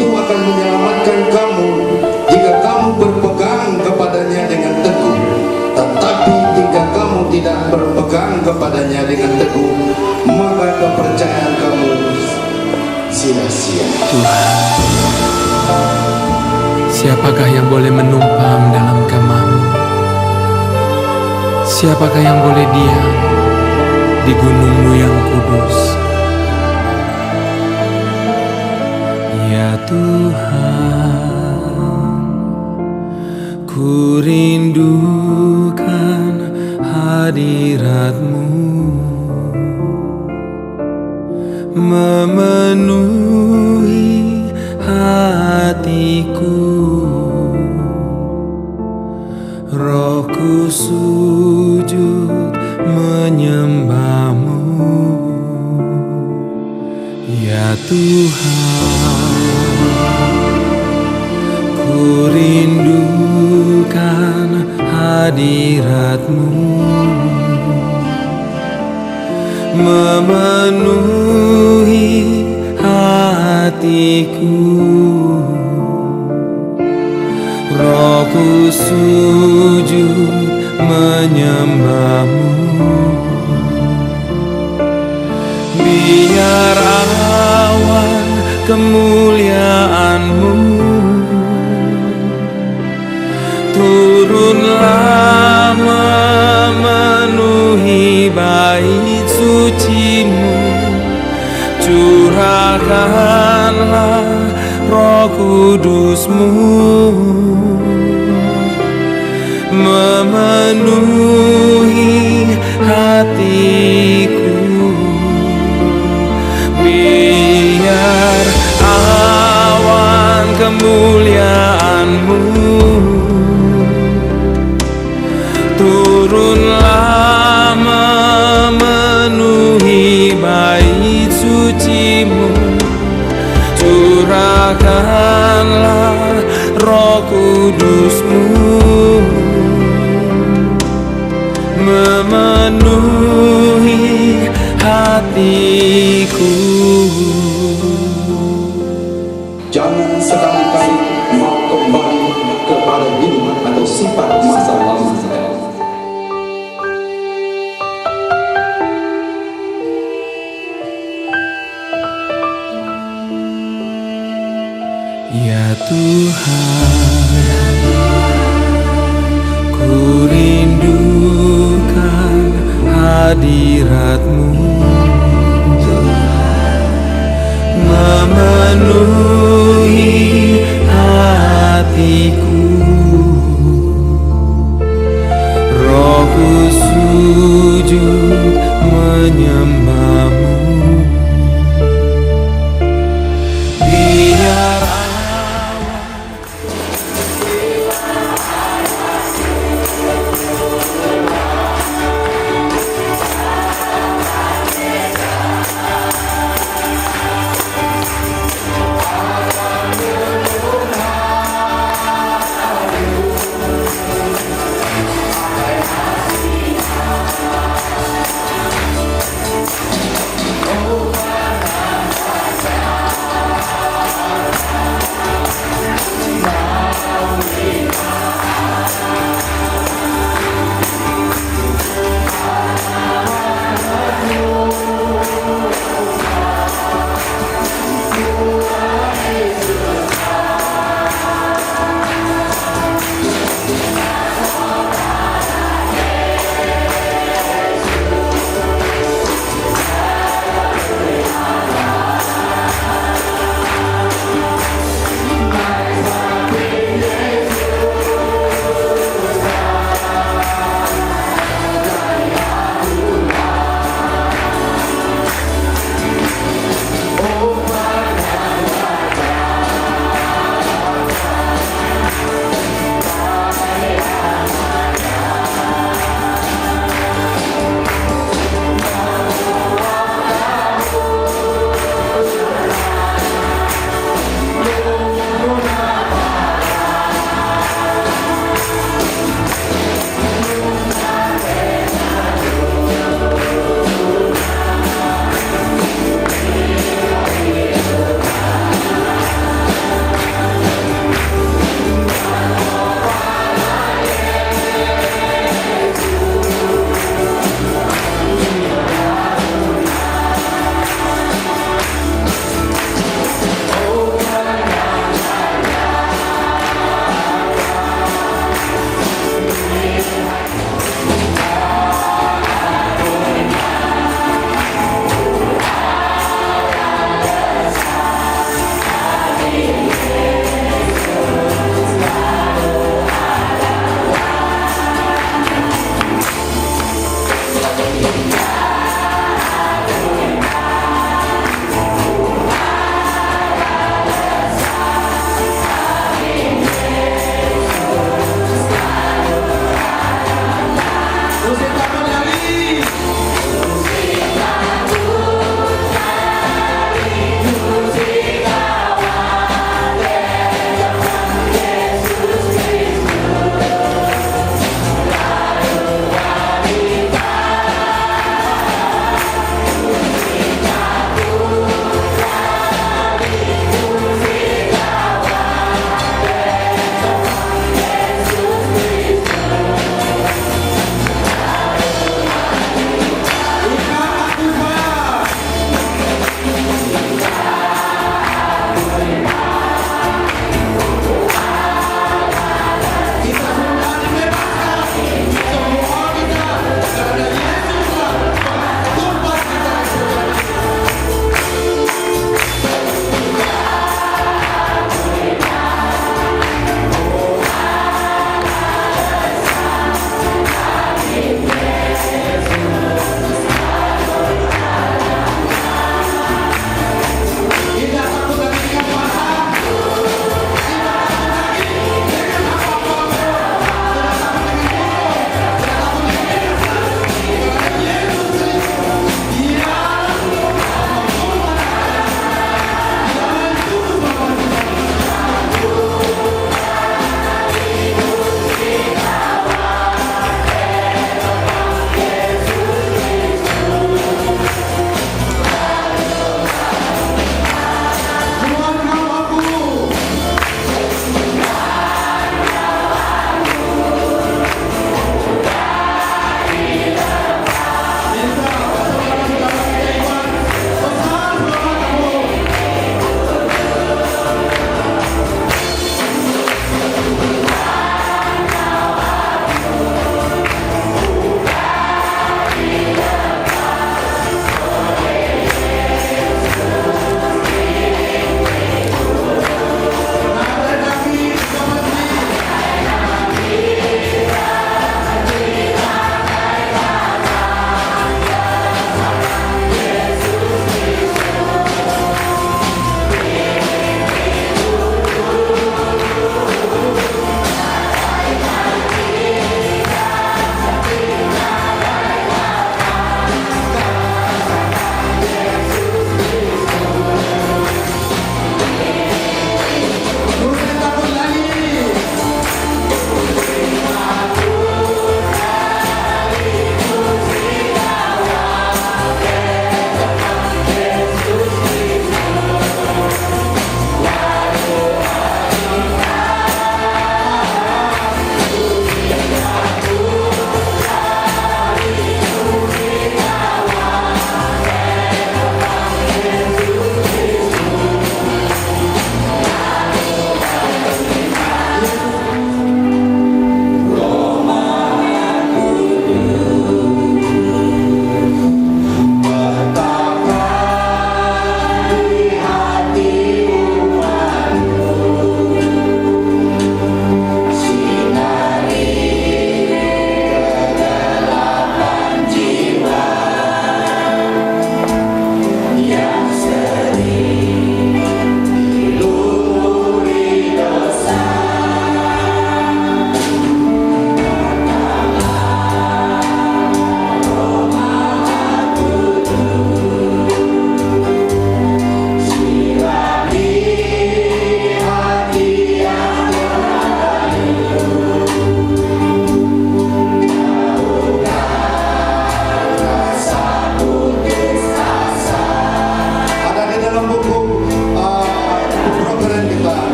itu akan menyelamatkan kamu jika kamu berpegang kepadanya dengan teguh. Tetapi jika kamu tidak berpegang kepadanya dengan teguh, maka kepercayaan kamu sia-sia. Tuhan, siapakah yang boleh menumpang dalam kemah-Mu? Siapakah yang boleh diam di gunung-Mu yang kudus? Ya Tuhan, ku rindukan hadirat-Mu, memenuhi hatiku. Rohku sujud menyembah-Mu, ya Tuhan. Ku rindukan hadirat-Mu, memenuhi hatiku. Rohku sujud menyembah-Mu. Biar awan kemuliaan-Mu turunlah memenuhi bait suci-Mu. Curahkanlah Roh Kudus-Mu, memenuhi hatiku. Biar awan kemuliaan-Mu turunlah memenuhi bait suci-Mu. Curahkanlah Roh Kudus-Mu, memenuhi hatiku. Jangan sekali-kali mau kembali kepada hidup atau sifat masa lalu. Ya Tuhan, ku rindukan hadirat-Mu, memenuhi hatiku. Rohku sujud menyembah-Mu. Biar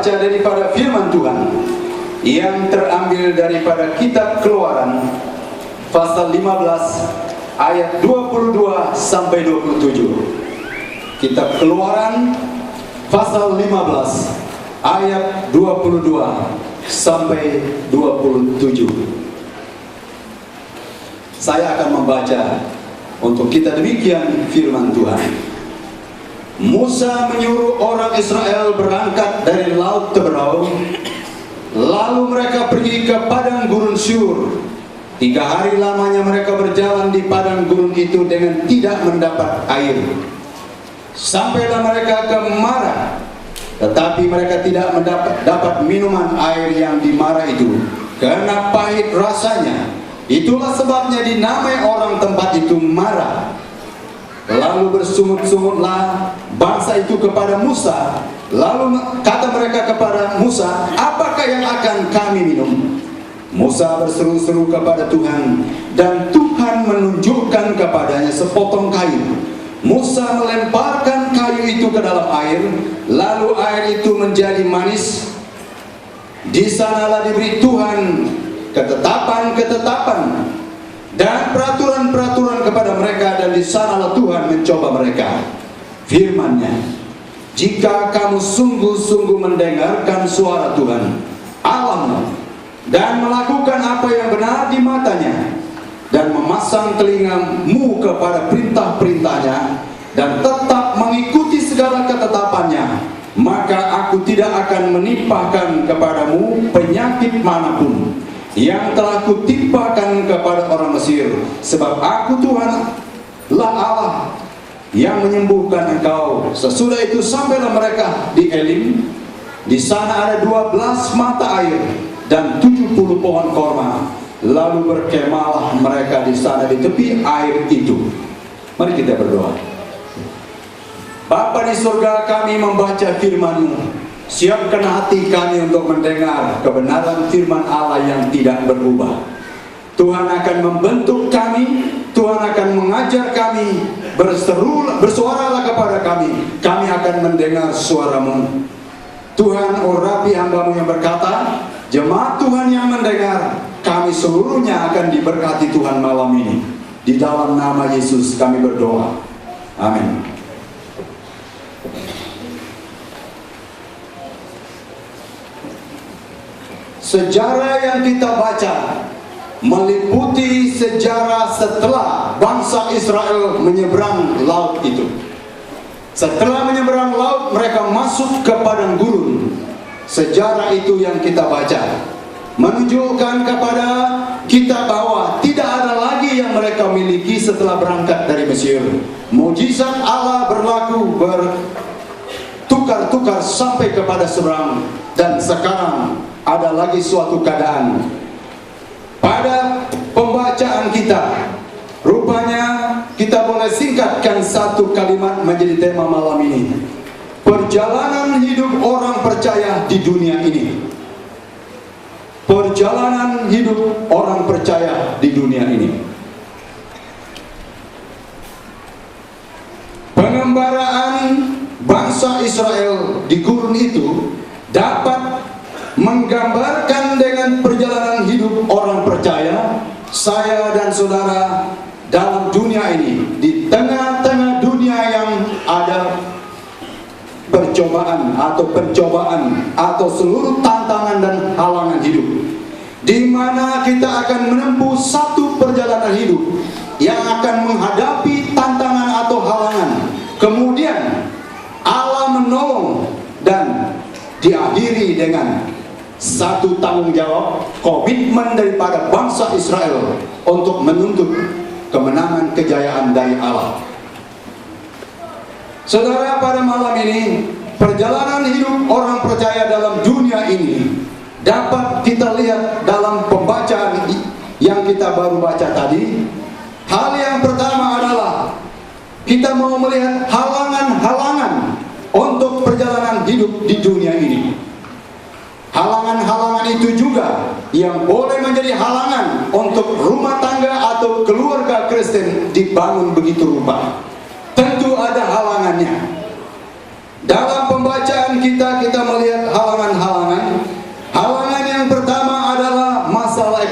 membaca daripada firman Tuhan yang terambil daripada kitab Keluaran pasal 15 ayat 22 sampai 27. Kitab Keluaran pasal 15 ayat 22 sampai 27. Saya akan membaca untuk kita demikian firman Tuhan. Musa menyuruh orang Israel berangkat dari Laut Teberau, lalu mereka pergi ke padang gurun Syur. 3 hari lamanya mereka berjalan di padang gurun itu dengan tidak mendapat air. Sampailah mereka ke Mara, tetapi mereka tidak mendapat minuman air yang di Mara itu, karena pahit rasanya. Itulah sebabnya dinamai orang tempat itu Mara. Lalu bersungut-sungutlah bangsa itu kepada Musa. Lalu kata mereka kepada Musa, apakah yang akan kami minum? Musa berseru-seru kepada Tuhan, dan Tuhan menunjukkan kepadanya sepotong kayu. Musa melemparkan kayu itu ke dalam air, lalu air itu menjadi manis. Di sanalah diberi Tuhan ketetapan-ketetapan dan peraturan-peraturan kepada mereka, dan di sanalah Tuhan mencoba mereka. Firman-Nya, jika kamu sungguh-sungguh mendengarkan suara Tuhan Allahmu dan melakukan apa yang benar di matanya, dan memasang telingamu kepada perintah-perintahnya, dan tetap mengikuti segala ketetapannya, maka aku tidak akan menimpakan kepadamu penyakit manapun yang telah kutimpakan kepada orang Mesir, sebab aku Tuhan lah Allah yang menyembuhkan engkau. Sesudah itu sampailah mereka di Elim. Di sana ada 12 mata air dan 70 pohon korma. Lalu berkemahlah mereka di sana di tepi air itu. Mari kita berdoa. Bapa di surga, kami membaca firman-Mu. Siapkan hati kami untuk mendengar kebenaran firman Allah yang tidak berubah. Tuhan akan membentuk kami, Tuhan akan mengajar kami, bersuaralah kepada kami. Kami akan mendengar suara-Mu. Tuhan, urapi hamba-Mu yang berkata, jemaat Tuhan yang mendengar, kami seluruhnya akan diberkati Tuhan malam ini. Di dalam nama Yesus kami berdoa. Amin. Sejarah yang kita baca meliputi sejarah setelah bangsa Israel menyeberang laut itu. Setelah menyeberang laut, mereka masuk ke padang gurun. Sejarah itu yang kita baca menunjukkan kepada kita bahwa tidak ada lagi yang mereka miliki setelah berangkat dari Mesir. Mujizat Allah berlaku bertukar-tukar sampai kepada seberang, dan sekarang ada lagi suatu keadaan. Pada pembacaan kita, rupanya kita boleh singkatkan satu kalimat menjadi tema malam ini. Perjalanan hidup orang percaya di dunia ini. Perjalanan hidup orang percaya di dunia ini. Pengembaraan bangsa Israel di gurun itu dapat menggambarkan dengan perjalanan hidup orang percaya, saya dan saudara dalam dunia ini, di tengah-tengah dunia yang ada percobaan atau seluruh tantangan dan halangan hidup, di mana kita akan menempuh satu perjalanan hidup yang akan menghadapi tantangan atau halangan. Kemudian Allah menolong dan diakhiri dengan satu tanggung jawab, komitmen daripada bangsa Israel untuk menuntut kemenangan kejayaan dari Allah. Saudara, pada malam ini perjalanan hidup orang percaya dalam dunia ini dapat kita lihat dalam pembacaan yang kita baru baca tadi. Hal yang pertama adalah kita mau melihat halangan-halangan untuk perjalanan hidup di dunia ini. Halangan-halangan itu juga yang boleh menjadi halangan untuk rumah tangga atau keluarga Kristen dibangun begitu rupa. Tentu ada halangannya. Dalam pembacaan kita melihat halangan-halangan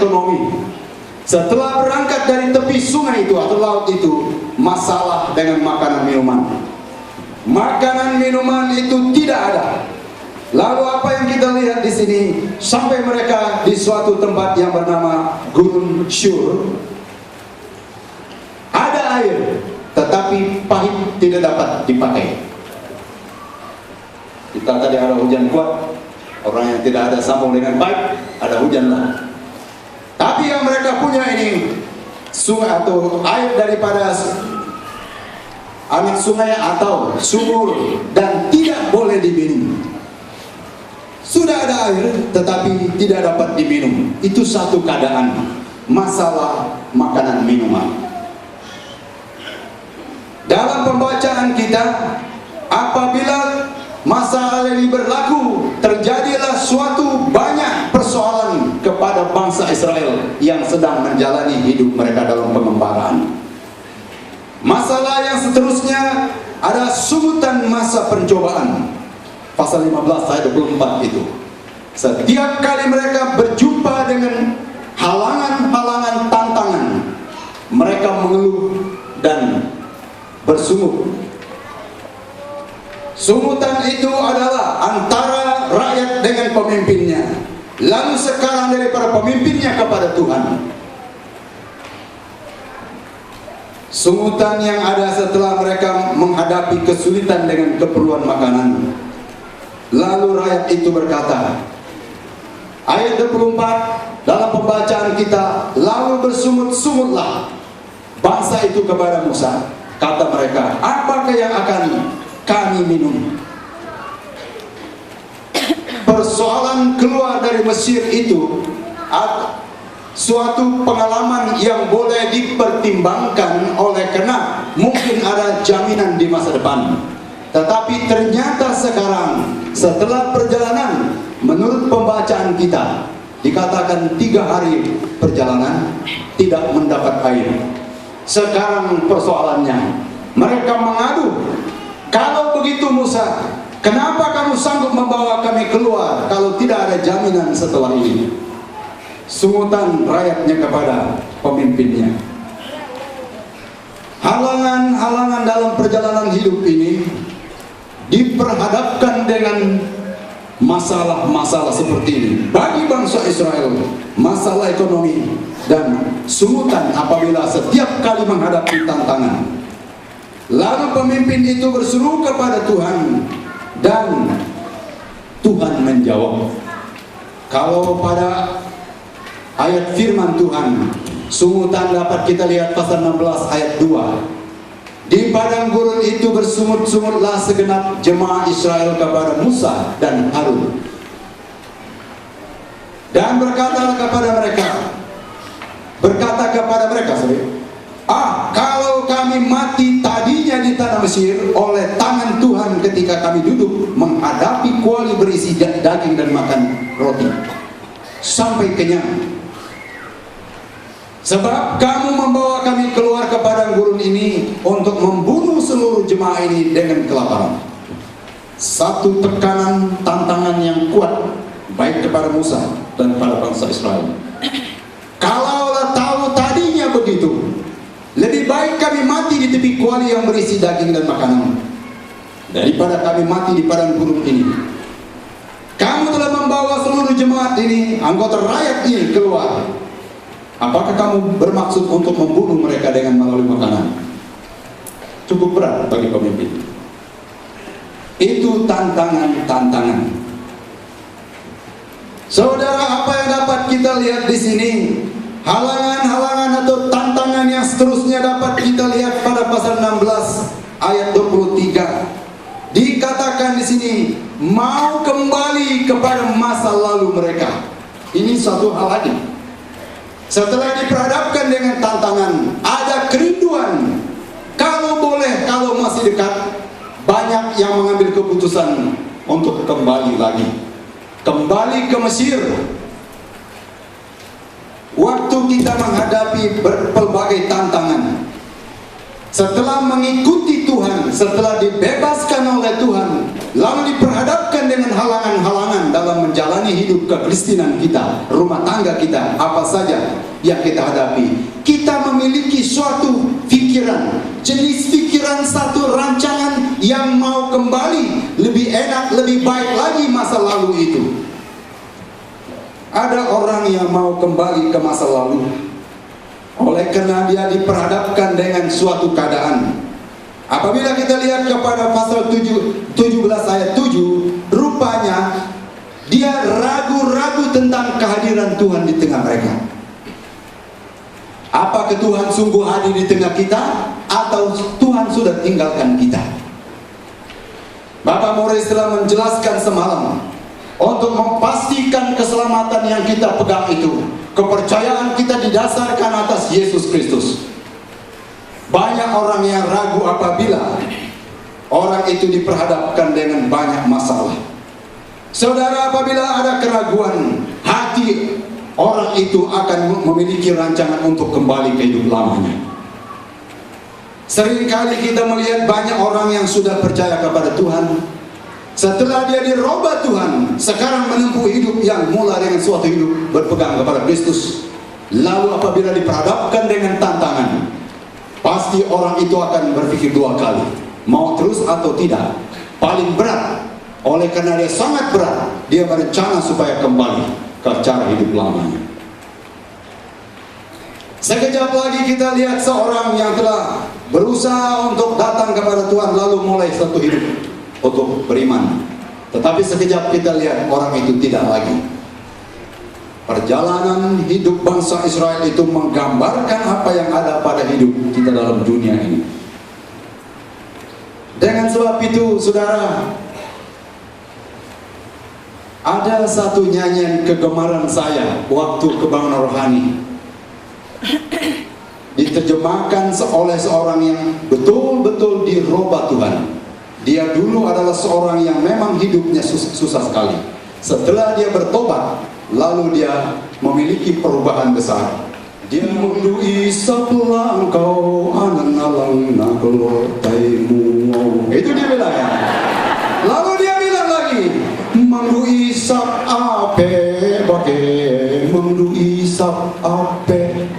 ekonomi. Setelah berangkat dari tepi sungai itu atau laut itu, masalah dengan makanan minuman. Makanan minuman itu tidak ada. Lalu apa yang kita lihat di sini? Sampai mereka di suatu tempat yang bernama Gurun Shur. Ada air, tetapi pahit, tidak dapat dipakai. Kita tadi ada hujan kuat, orang yang tidak ada sambung dengan baik, ada hujan lah. Tapi yang mereka punya ini sungai atau air daripada anak sungai atau sumur dan tidak boleh diminum. Sudah ada air tetapi tidak dapat diminum. Itu satu keadaan, masalah makanan minuman. Dalam pembacaan kita, apabila masalah ini berlaku, terjadilah suatu banyak persoalan kepada bangsa Israel yang sedang menjalani hidup mereka dalam pengembaraan. Masalah yang seterusnya ada sungutan masa pencobaan. Pasal 15 ayat 24 itu. Setiap kali mereka berjumpa dengan halangan-halangan tantangan, mereka mengeluh dan bersungut. Sungutan itu adalah antara rakyat dengan pemimpinnya. Lalu sekarang daripada pemimpinnya kepada Tuhan. Sungutan yang ada setelah mereka menghadapi kesulitan dengan keperluan makanan. Lalu rakyat itu berkata, ayat 24 dalam pembacaan kita, lalu bersungut-sungutlah bangsa itu kepada Musa. Kata mereka, apakah yang akan kami minum? Persoalan keluar dari Mesir itu suatu pengalaman yang boleh dipertimbangkan oleh karena mungkin ada jaminan di masa depan. Tetapi ternyata sekarang setelah perjalanan, menurut pembacaan kita dikatakan 3 hari perjalanan tidak mendapat air. Sekarang persoalannya, mereka mengadu, kalau begitu Musa, kenapa kamu sanggup membawa kami keluar kalau tidak ada jaminan setelah ini? Sungutan rakyatnya kepada pemimpinnya. Halangan-halangan dalam perjalanan hidup ini diperhadapkan dengan masalah-masalah seperti ini. Bagi bangsa Israel, masalah ekonomi dan sungutan apabila setiap kali menghadapi tantangan. Lalu pemimpin itu berseru kepada Tuhan dan Tuhan menjawab. Kalau pada ayat firman Tuhan, sungutan dapat kita lihat pasal 16 ayat 2. Di padang gurun itu bersungut-sungutlah segenap jemaah Israel kepada Musa dan Harun. Dan berkata kepada mereka, kalau kami mati tadinya di tanah Mesir oleh tangan Tuhan ketika kami duduk menghadapi kuali berisi daging dan makan roti sampai kenyang. Sebab kamu membawa kami keluar ke padang gurun ini untuk membunuh seluruh jemaah ini dengan kelaparan. Satu tekanan tantangan yang kuat baik kepada Musa dan kepada bangsa Israel. Kalaulah tahu tadinya begitu, lebih baik kami mati di tepi kuali yang berisi daging dan makanan daripada kami mati di padang gurun ini. Kamu telah membawa seluruh jemaat ini, anggota rakyat ini keluar. Apakah kamu bermaksud untuk membunuh mereka dengan melalui makanan? Cukup berat bagi pemimpin. Itu tantangan-tantangan. Saudara, apa yang dapat kita lihat di sini? Halangan-halangan atau tantangan yang seterusnya dapat kita lihat pada pasal 16 ayat 23. Dikatakan di sini, mau kembali kepada masa lalu mereka. Ini satu hal lagi. Setelah diperhadapkan dengan tantangan, ada kerinduan. Kalau boleh, kalau masih dekat, banyak yang mengambil keputusan untuk kembali lagi. Kembali ke Mesir. Waktu kita menghadapi berbagai tantangan, setelah mengikuti Tuhan, setelah dibebaskan oleh Tuhan, lalu diperhadapkan dengan halangan-halangan dalam menjalani hidup kekristenan kita, rumah tangga kita, apa saja yang kita hadapi, kita memiliki suatu pikiran, jenis pikiran, satu rancangan yang mau kembali lebih enak, lebih baik lagi masa lalu itu. Ada orang yang mau kembali ke masa lalu oleh karena dia diperhadapkan dengan suatu keadaan. Apabila kita lihat kepada pasal 17 ayat 7, rupanya dia ragu-ragu tentang kehadiran Tuhan di tengah mereka. Apakah Tuhan sungguh hadir di tengah kita, atau Tuhan sudah tinggalkan kita? Bapak Morris telah menjelaskan semalam, untuk memastikan keselamatan yang kita pegang itu, kepercayaan kita didasarkan atas Yesus Kristus. Banyak orang yang ragu apabila orang itu diperhadapkan dengan banyak masalah. Saudara, apabila ada keraguan, hati orang itu akan memiliki rancangan untuk kembali ke hidup lamanya. Seringkali kita melihat banyak orang yang sudah percaya kepada Tuhan, setelah dia dirubah Tuhan, sekarang menempuh hidup yang mula dengan suatu hidup berpegang kepada Kristus. Lalu apabila diperhadapkan dengan tantangan, pasti orang itu akan berpikir dua kali, mau terus atau tidak. Paling berat, oleh karena dia sangat berat, dia berencana supaya kembali ke cara hidup lamanya. Sekejap lagi kita lihat seorang yang telah berusaha untuk datang kepada Tuhan, lalu mulai satu hidup untuk beriman. Tetapi sekejap kita lihat orang itu tidak lagi. Perjalanan hidup bangsa Israel itu menggambarkan apa yang ada pada hidup kita dalam dunia ini. Dengan sebab itu, saudara, ada satu nyanyian kegemaran saya waktu kebangunan rohani, diterjemahkan oleh seorang yang betul-betul dirubah Tuhan. Dia dulu adalah seorang yang memang hidupnya susah sekali. Setelah dia bertobat, lalu dia memiliki perubahan besar. Dia mendui selangkau anan-alang nakelotaimu. Itu dia bilang ya. Lalu dia bilang lagi, mendui sap ape bake, mendui sap ape,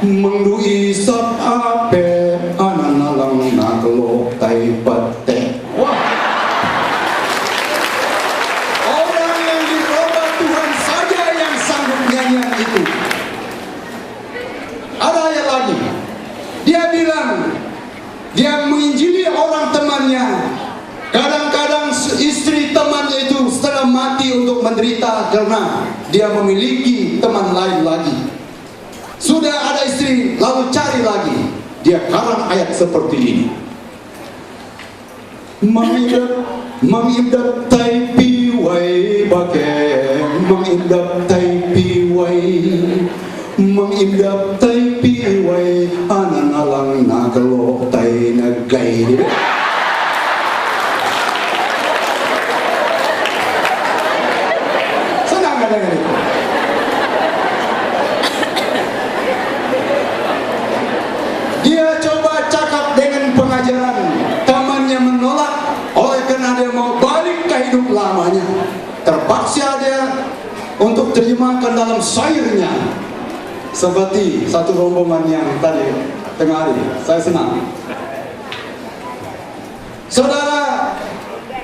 mendui sap ape anan-alang naklotai pate. Wah, orang yang dirubah Tuhan saja yang sanggup nyanyian itu. Ada ayat lagi, dia bilang, dia menginjili orang temannya. Kadang-kadang istri temannya itu setelah mati untuk menderita karena dia memiliki teman lain lagi. Sudah ada istri, lalu cari lagi. Dia karang ayat seperti ini. Mengidap tai piwai bake, mengidap tai piwai, mengidap tai piwai, anan-alang nakelo tai nagai. Senang gak dengar itu? Dia coba cakap dengan pengajaran, temannya menolak. Oleh karena dia mau balik ke hidup lamanya, terpaksa dia untuk terjemahkan dalam syairnya. Seperti satu rombongan yang tadi tengah hari, saya senang. Saudara,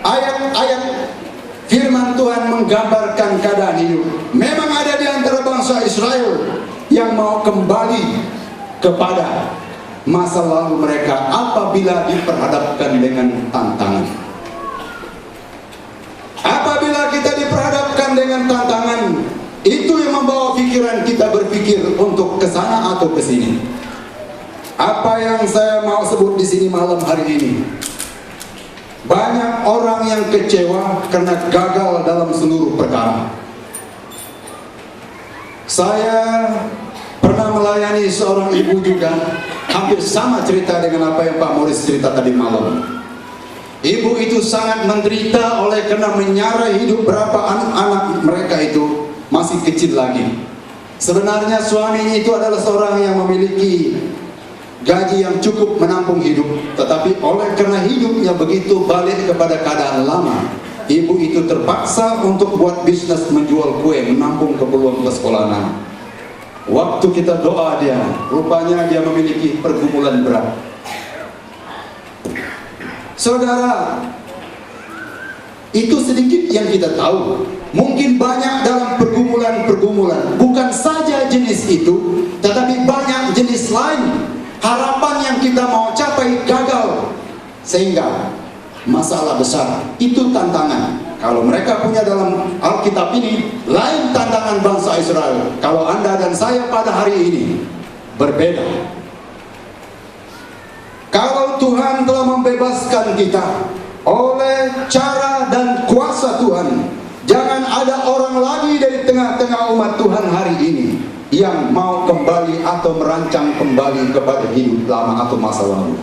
ayat-ayat firman Tuhan menggambarkan keadaan hidup. Memang ada di antara bangsa Israel yang mau kembali kepada masa lalu mereka apabila diperhadapkan dengan tantangan. Apabila kita diperhadapkan dengan tantangan, itu yang membawa pikiran kita berpikir untuk ke sana atau ke sini. Apa yang saya mau sebut di sini malam hari ini, banyak orang yang kecewa karena gagal dalam seluruh perkara. Saya pernah melayani seorang ibu juga, hampir sama cerita dengan apa yang Pak Morris cerita tadi malam. Ibu itu sangat menderita oleh karena menyarai hidup berapa anak-anak mereka itu masih kecil lagi. Sebenarnya suaminya itu adalah seorang yang memiliki gaji yang cukup menampung hidup, tetapi oleh karena hidupnya begitu balik kepada keadaan lama, ibu itu terpaksa untuk buat bisnis menjual kue, menampung keperluan persekolahan. Waktu kita doa dia, rupanya dia memiliki pergumulan berat. Saudara, itu sedikit yang kita tahu. Mungkin banyak dalam pergumulan-pergumulan, bukan saja jenis itu, tetapi banyak jenis lain. Harapan yang kita mau capai gagal, sehingga masalah besar. Itu tantangan. Kalau mereka punya dalam Alkitab ini, lain tantangan bangsa Israel. Kalau Anda dan saya pada hari ini berbeda. Kalau Tuhan telah membebaskan kita oleh cara dan kuasa Tuhan, jangan ada orang lagi dari tengah-tengah umat Tuhan hari ini yang mau kembali atau merancang kembali kepada hidup lama atau masa lalu.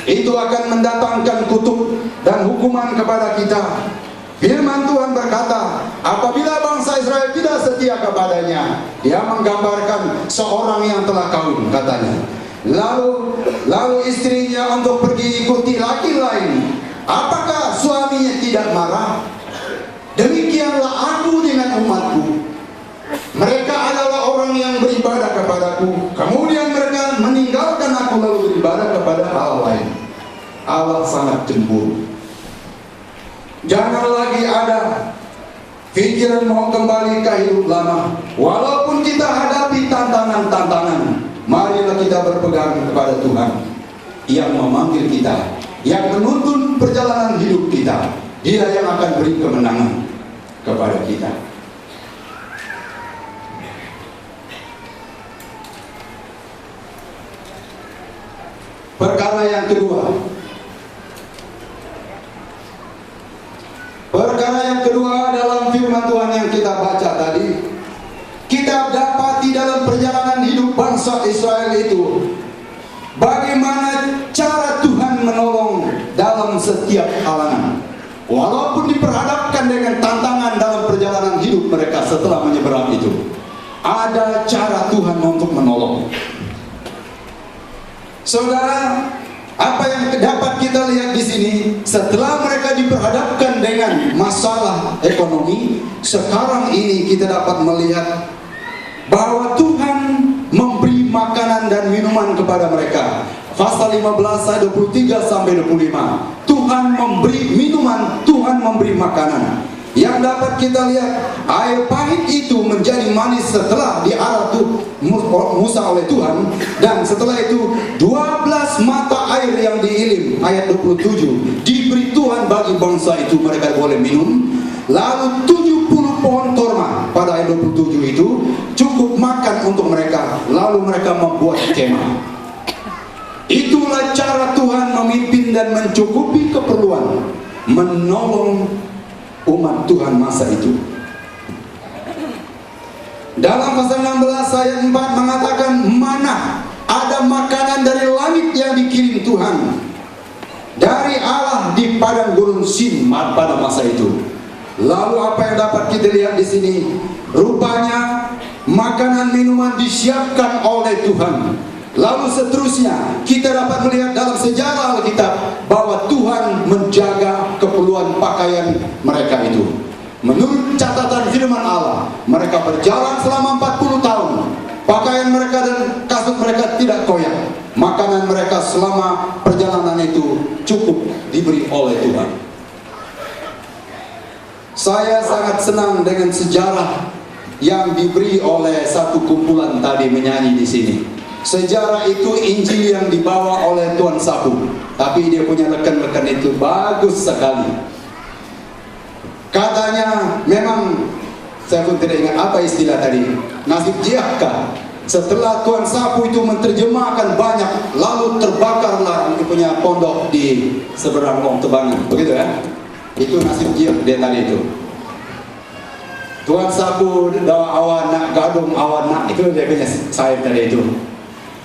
Itu akan mendatangkan kutuk dan hukuman kepada kita. Firman Tuhan berkata, apabila bangsa Israel tidak setia kepadanya, dia menggambarkan seorang yang telah kawin, katanya. Lalu istrinya untuk pergi ikuti laki lain. Apakah suaminya tidak marah? Demikianlah aku dengan umatku. Mereka adalah orang yang beribadah kepadaku, kemudian mereka meninggalkan aku lalu beribadah kepada Allah lain. Allah sangat cemburu. Jangan lagi ada pikiran mau kembali ke hidup lama. Walaupun kita hadapi tantangan-tantangan, marilah kita berpegang kepada Tuhan yang memanggil kita, yang menuntun perjalanan hidup kita. Dia yang akan beri kemenangan kepada kita. Perkara yang kedua dalam firman Tuhan yang kita baca tadi, kita dapati dalam perjalanan hidup bangsa Israel itu bagaimana cara Tuhan menolong dalam setiap halangan. Walaupun diperhadapkan dengan tantangan dalam perjalanan hidup mereka setelah menyeberang itu, ada cara Tuhan untuk menolong. Saudara, apa yang dapat kita lihat di sini, setelah mereka diperhadapkan dengan masalah ekonomi, sekarang ini kita dapat melihat bahwa Tuhan memberi makanan dan minuman kepada mereka. Pasal 15 ayat 23 sampai 25. Tuhan memberi minuman, Tuhan memberi makanan. Yang dapat kita lihat, air pahit itu menjadi manis setelah diarak Musa oleh Tuhan. Dan setelah itu 12 mata air yang diilim, ayat 27, diberi Tuhan bagi bangsa itu, mereka boleh minum. Lalu 70 pohon korma pada ayat 27 itu cukup makan untuk mereka. Lalu mereka membuat kemah. Itulah cara Tuhan memimpin dan mencukupi keperluan, menolong umat Tuhan masa itu. Dalam pasal 16 ayat 4 mengatakan, mana ada makanan dari langit yang dikirim Tuhan dari Allah di padang gurun Sin pada masa itu. Lalu apa yang dapat kita lihat di sini? Rupanya makanan minuman disiapkan oleh Tuhan. Lalu seterusnya kita dapat melihat dalam sejarah Alkitab bahwa Tuhan menjaga keperluan pakaian mereka itu. Menurut catatan firman Allah, mereka berjalan selama 40 tahun. Pakaian mereka dan kasut mereka tidak koyak. Makanan mereka selama perjalanan itu cukup diberi oleh Tuhan. Saya sangat senang dengan sejarah yang diberi oleh satu kumpulan tadi menyanyi di sini. Sejarah itu Injil yang dibawa oleh Tuan Sapu, tapi dia punya rekan-rekan itu bagus sekali. Katanya memang, saya pun tidak ingat apa istilah tadi, nasib jiahkah. Setelah Tuan Sapu itu menerjemahkan banyak, lalu terbakarlah dia punya pondok di seberang Long Tebangan, begitu ya? Itu nasib jiah dia tadi itu. Tuan Sapu awan nak gadung awan nak, itu dia punya sayap tadi itu.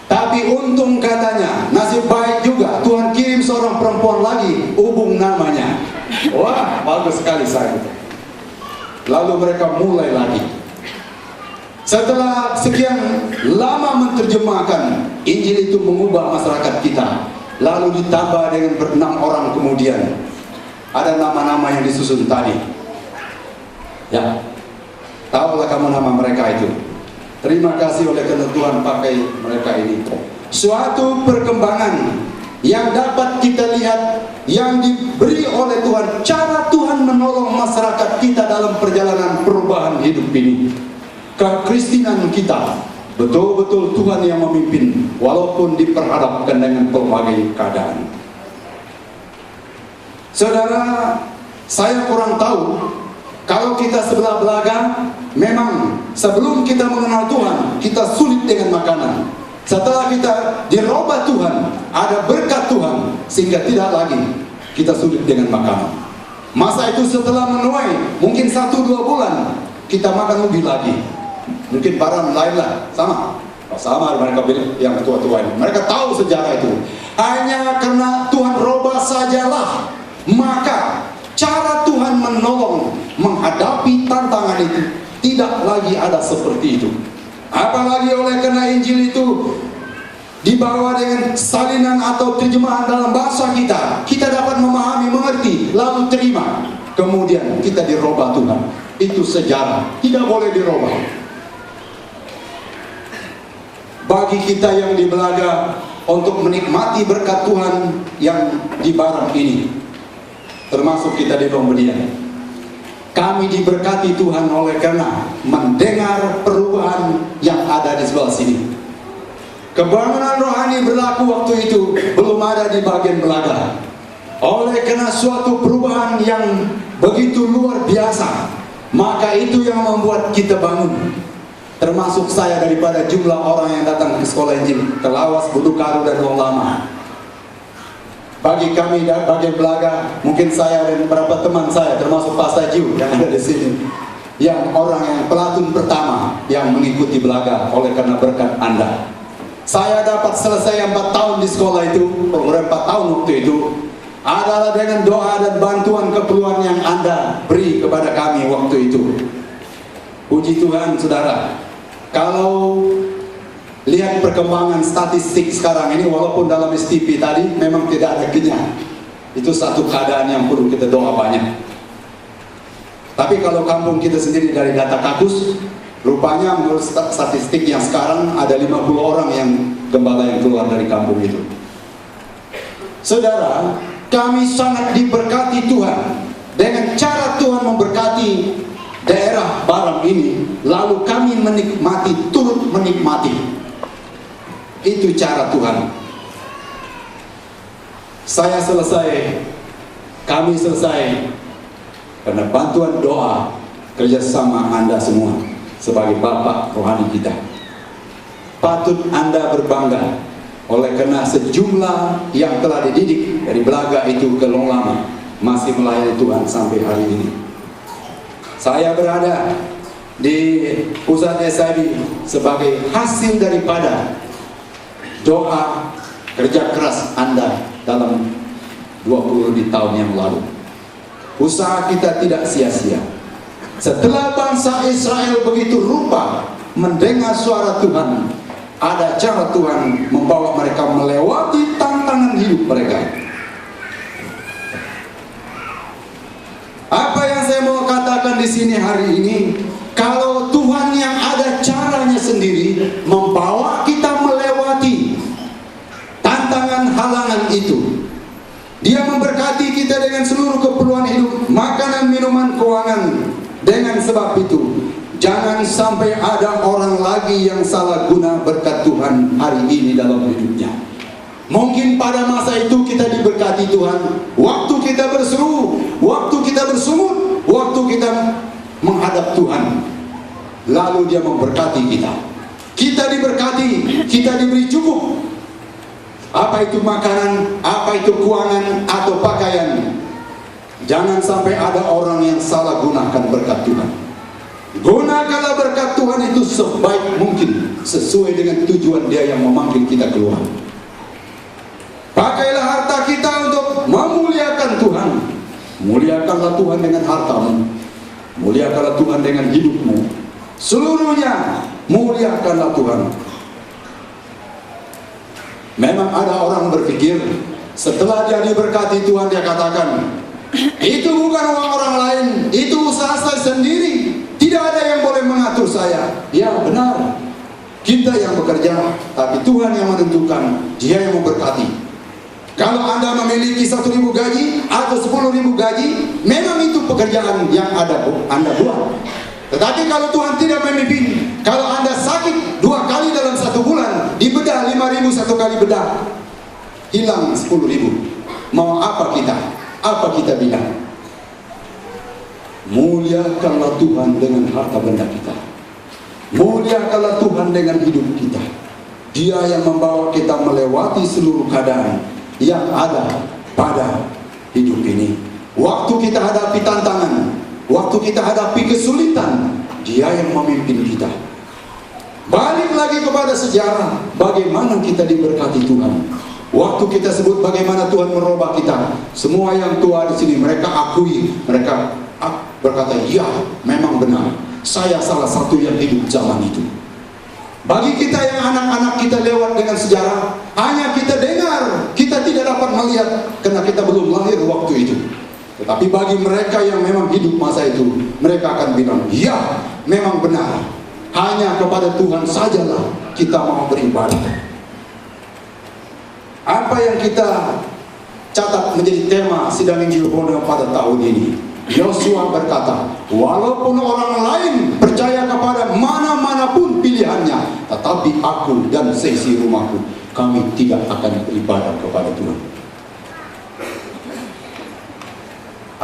Tapi untung katanya, nasib baik juga, Tuhan kirim seorang perempuan lagi, Ubung namanya. Wah, bagus sekali saya. Lalu mereka mulai lagi. Setelah sekian lama menerjemahkan, Injil itu mengubah masyarakat kita. Lalu ditambah dengan 6 orang kemudian. Ada nama-nama yang disusun tadi. Ya, tahulah kamu nama mereka itu. Terima kasih oleh karena Tuhan pakai mereka ini. Suatu perkembangan yang dapat kita lihat, yang diberi oleh Tuhan, cara Tuhan menolong masyarakat kita dalam perjalanan perubahan hidup ini. Kekristenan kita betul-betul Tuhan yang memimpin, walaupun diperhadapkan dengan berbagai keadaan. Saudara, saya kurang tahu kalau kita sebelah belakang, memang sebelum kita mengenal Tuhan, kita sulit dengan makanan. Setelah kita dirubah Tuhan, ada berkat Tuhan, sehingga tidak lagi kita sulit dengan makanan. Masa itu setelah menuai, mungkin 1-2 bulan, kita makan lebih lagi. Mungkin barang lain lah, sama mereka bilang yang tua-tua ini. Mereka tahu sejarah itu. Hanya karena Tuhan robah sajalah, maka cara Tuhan menolong menghadapi tantangan itu tidak lagi ada seperti itu. Apalagi oleh karena Injil itu dibawa dengan salinan atau terjemahan dalam bahasa kita, kita dapat memahami, mengerti, lalu terima. Kemudian kita dirubah Tuhan. Itu sejarah, tidak boleh dirubah. Bagi kita yang di Belaga, untuk menikmati berkat Tuhan yang di Baram ini, termasuk kita di Lombodian, kami diberkati Tuhan oleh karena mendengar perubahan yang ada di sebelah sini. Kebangunan rohani berlaku waktu itu belum ada di bagian Belaga. Oleh karena suatu perubahan yang begitu luar biasa, maka itu yang membuat kita bangun. Termasuk saya daripada jumlah orang yang datang ke sekolah Injil, Telawas, Budukaru, dan Wong Lama. Bagi kami bagian Belaga, mungkin saya dan beberapa teman saya, termasuk Pak Sajiu yang ada di sini, yang orang yang pelatun pertama yang mengikuti Belaga oleh karena berkat Anda. Saya dapat selesai 4 tahun di sekolah itu, program 4 tahun waktu itu, adalah dengan doa dan bantuan keperluan yang Anda beri kepada kami waktu itu. Puji Tuhan, saudara. Kalau lihat perkembangan statistik sekarang ini, walaupun dalam STP tadi memang tidak ada kenyang, itu satu keadaan yang perlu kita doa banyak. Tapi kalau kampung kita sendiri dari data Kakus, rupanya menurut statistik yang sekarang ada 50 orang yang gembala yang keluar dari kampung itu. Saudara, kami sangat diberkati Tuhan dengan cara Tuhan memberkati daerah Baram ini, lalu kami menikmati, turut menikmati. Itu cara Tuhan. Saya selesai, kami selesai karena bantuan doa kerjasama Anda semua sebagai Bapak rohani kita. Patut Anda berbangga oleh karena sejumlah yang telah dididik dari Belaga itu ke Long Lama masih melayani Tuhan sampai hari ini. Saya berada di pusat SIB sebagai hasil daripada doa kerja keras Anda dalam 20 tahun yang lalu. Usaha kita tidak sia-sia. Setelah bangsa Israel begitu rupa mendengar suara Tuhan, ada cara Tuhan membawa mereka melewati tantangan hidup mereka. Apa yang saya mau katakan di sini hari ini, kalau Tuhan yang ada caranya sendiri membawa kita melewati tantangan halangan itu, Dia memberkati kita dengan seluruh keperluan hidup, makanan, minuman, keuangan. Dengan sebab itu, jangan sampai ada orang lagi yang salah guna berkat Tuhan hari ini dalam hidupnya. Mungkin pada masa itu kita diberkati Tuhan, waktu kita berseru, waktu kita bersungut, waktu kita menghadap Tuhan, lalu Dia memberkati kita. Kita diberkati, kita diberi cukup. Apa itu makanan, apa itu keuangan atau pakaian. Jangan sampai ada orang yang salah gunakan berkat Tuhan. Gunakanlah berkat Tuhan itu sebaik mungkin, sesuai dengan tujuan Dia yang memanggil kita keluar. Pakailah harta kita untuk memuliakan Tuhan. Muliakanlah Tuhan dengan hartamu, muliakanlah Tuhan dengan hidupmu. Seluruhnya Muliakanlah Tuhan. Memang ada orang berpikir setelah dia diberkati Tuhan, dia katakan, itu bukan uang orang lain, itu usaha saya sendiri, tidak ada yang boleh mengatur saya. Ya benar, kita yang bekerja, tapi Tuhan yang menentukan, Dia yang memberkati. Kalau Anda memiliki 1.000 gaji atau 10.000 gaji, memang itu pekerjaan yang Anda buat. Tetapi kalau Tuhan tidak memimpin, kalau Anda sakit 2 kali dalam 1 bulan, dibedah 5.000 1 kali bedah, hilang 10.000. Mau apa kita? Apa kita bilang? Muliakanlah Tuhan dengan harta benda kita. Muliakanlah Tuhan dengan hidup kita. Dia yang membawa kita melewati seluruh keadaan yang ada pada hidup ini. Waktu kita hadapi tantangan, waktu kita hadapi kesulitan, Dia yang memimpin kita. Balik lagi kepada sejarah, bagaimana kita diberkati Tuhan. Waktu kita sebut bagaimana Tuhan merubah kita, semua yang tua di sini mereka akui, mereka berkata, ya memang benar, saya salah satu yang hidup zaman itu. Bagi kita yang anak-anak kita lewat dengan sejarah, hanya kita dengar, kita tidak dapat melihat karena kita belum lahir waktu itu. Tetapi bagi mereka yang memang hidup masa itu, mereka akan bilang, ya memang benar, hanya kepada Tuhan sajalah kita mau beribadah. Apa yang kita catat menjadi tema sidang Injil Borneo pada tahun ini? Yosua berkata, walaupun orang lain percaya kepada mana-manapun pilihannya, tetapi aku dan seisi rumahku, kami tidak akan beribadah kepada Tuhan.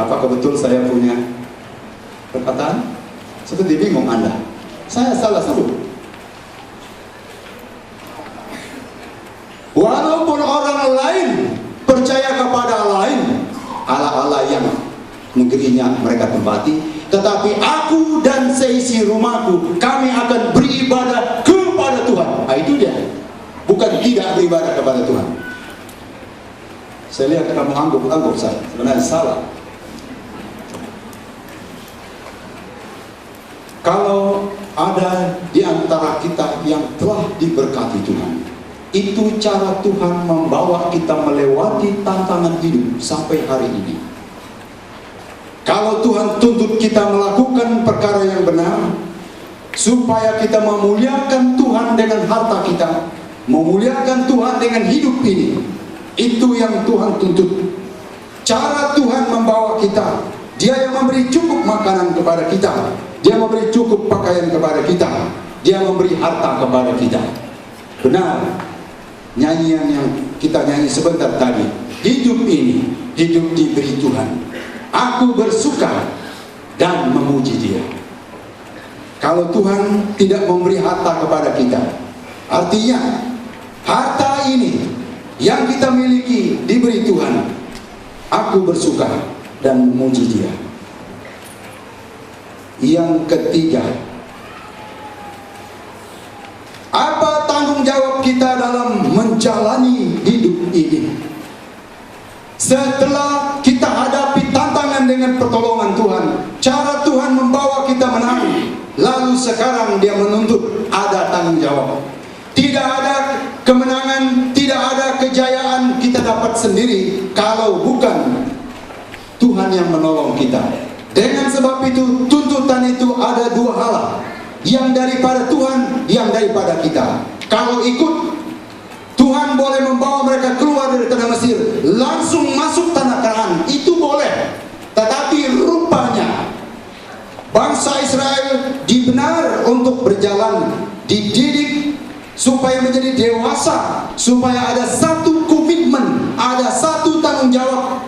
Apakah betul saya punya perkataan? Seperti bingung Anda, saya salah sebut. Walaupun orang lain percaya kepada lain, Allah-Allah yang negerinya mereka tempati, tetapi aku dan seisi rumahku, kami akan beribadah kepada Tuhan. Nah, itu dia, bukan tidak beribadah kepada Tuhan. Saya lihat kamu anggap saya, sebenarnya salah. Kalau ada di antara kita yang telah diberkati Tuhan, itu cara Tuhan membawa kita melewati tantangan hidup sampai hari ini. Kalau Tuhan tuntut kita melakukan perkara yang benar, supaya kita memuliakan Tuhan dengan harta kita, memuliakan Tuhan dengan hidup ini, itu yang Tuhan tuntut. Cara Tuhan membawa kita, Dia yang memberi cukup makanan kepada kita, Dia memberi cukup pakaian kepada kita, Dia memberi harta kepada kita. Benar, nyanyian yang kita nyanyi sebentar tadi, hidup ini, hidup diberi Tuhan, aku bersuka dan memuji Dia. Kalau Tuhan tidak memberi harta kepada kita, artinya harta ini yang kita miliki diberi Tuhan, aku bersuka dan memuji Dia. Yang ketiga, apa tanggung jawab kita dalam menjalani hidup ini? Setelah kita hadapi tantangan dengan pertolongan Tuhan, cara Tuhan membawa kita menang, lalu sekarang Dia menuntut ada tanggung jawab. Tidak ada kemenangan, tidak ada kejayaan kita dapat sendiri kalau bukan Tuhan yang menolong kita. Dengan sebab itu, tuntutan itu ada 2 hal, yang daripada Tuhan, yang daripada kita. Kalau ikut, Tuhan boleh membawa mereka keluar dari tanah Mesir, langsung masuk tanah Kanaan, itu boleh. Tetapi rupanya bangsa Israel dibenar untuk berjalan, dididik supaya menjadi dewasa, supaya ada satu komitmen, ada satu tanggung jawab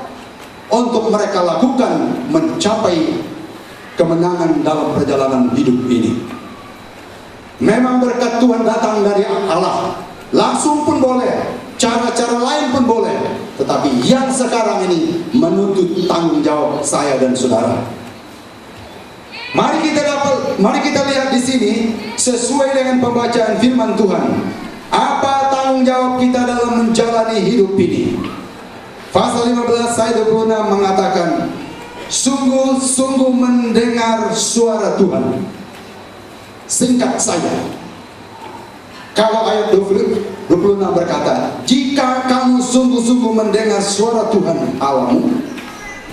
untuk mereka lakukan mencapai kemenangan dalam perjalanan hidup ini. Memang berkat Tuhan datang dari Allah, langsung pun boleh, cara-cara lain pun boleh, tetapi yang sekarang ini menuntut tanggung jawab saya dan saudara. Mari kita lihat di sini sesuai dengan pembacaan firman Tuhan, apa tanggung jawab kita dalam menjalani hidup ini. Pasal 15 ayat 26 mengatakan, sungguh-sungguh mendengar suara Tuhan. Singkat saja, Kalau ayat 26 berkata, jika kamu sungguh-sungguh mendengar suara Tuhan Allahmu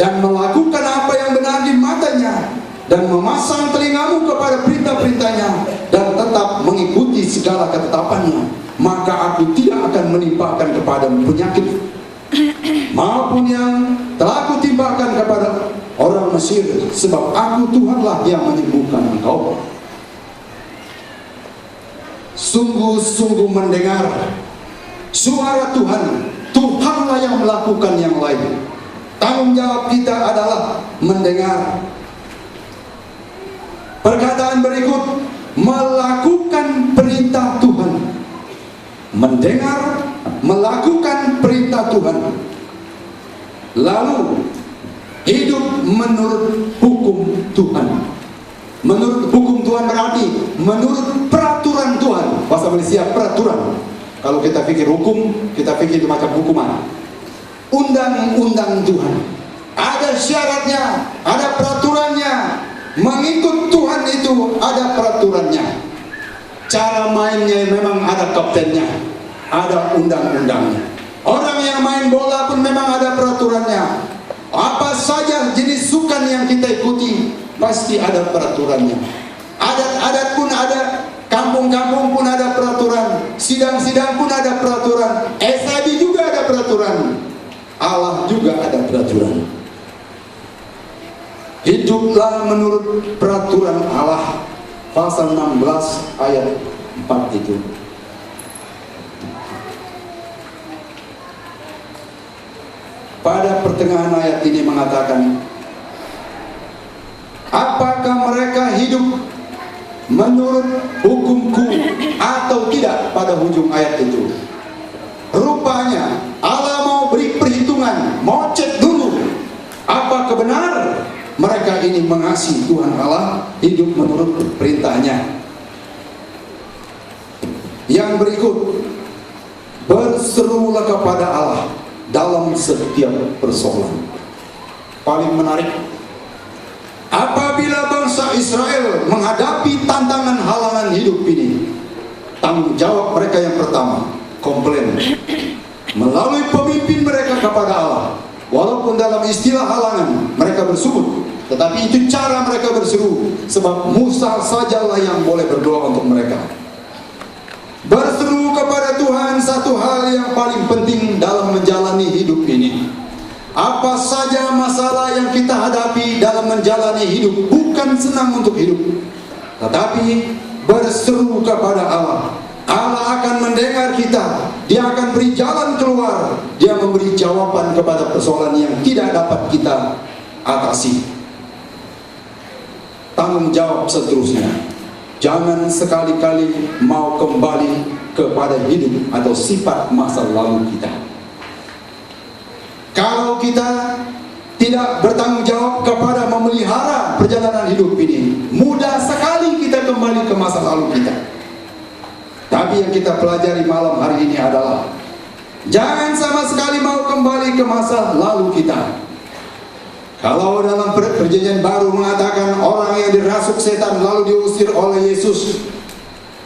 dan melakukan apa yang benar di matanya dan memasang telingamu kepada perintah-perintahnya dan tetap mengikuti segala ketetapannya, maka aku tidak akan menimpakan kepadamu penyakit maupun yang telah kutimpakan kepada orang Mesir, sebab aku Tuhanlah yang menyembuhkan engkau. Sungguh-sungguh mendengar suara Tuhan, Tuhanlah yang melakukan yang lain. Tanggung jawab kita adalah mendengar. Perkataan berikut, melakukan perintah Tuhan. Mendengar, melakukan perintah Tuhan. Lalu hidup menurut hukum Tuhan. Menurut hukum Tuhan berarti menurut peraturan Tuhan. Bahasa Malaysia peraturan. Kalau kita pikir hukum, kita pikir itu macam hukuman. Undang-undang Tuhan. Ada syaratnya, ada peraturannya. Mengikut Tuhan itu ada peraturannya. Cara mainnya memang ada kaptennya, ada undang-undangnya. Orang yang main bola pun memang ada peraturannya. Apa saja jenis sukan yang kita ikuti pasti ada peraturannya. Adat-adat pun ada, kampung-kampung pun ada peraturan, sidang-sidang pun ada peraturan, SIB juga ada peraturan, Allah juga ada peraturan. Hiduplah menurut peraturan Allah. Pasal 16 ayat 4 itu. Pada pertengahan ayat ini mengatakan, apakah mereka hidup menurut hukumku atau tidak? Pada ujung ayat itu rupanya Allah mau beri perhitungan, mau cek dulu apakah benar mereka ini mengasihi Tuhan Allah, hidup menurut perintahnya. Yang berikut, berserulah kepada Allah dalam setiap persoalan. Paling menarik, apabila bangsa Israel menghadapi tantangan halangan hidup ini, tanggung jawab mereka yang pertama, komplain melalui pemimpin mereka kepada Allah. Walaupun dalam istilah halangan mereka berseru, tetapi itu cara mereka berseru, sebab Musa sajalah yang boleh berdoa untuk mereka. Berseru kepada Tuhan satu hal yang paling penting dalam menjalani hidup ini. Apa saja masalah yang kita hadapi dalam menjalani hidup, bukan senang untuk hidup, tetapi berseru kepada Allah. Allah akan mendengar kita, Dia akan beri jalan keluar, Dia memberi jawaban kepada persoalan yang tidak dapat kita atasi. Tanggung jawab seterusnya, jangan sekali-kali mau kembali kepada hidup atau sifat masa lalu kita. Kalau kita tidak bertanggung jawab kepada memelihara perjalanan hidup ini, mudah sekali kita kembali ke masa lalu kita. Tapi yang kita pelajari malam hari ini adalah jangan sama sekali mau kembali ke masa lalu kita. Kalau dalam perjanjian baru mengatakan orang yang dirasuk setan lalu diusir oleh Yesus,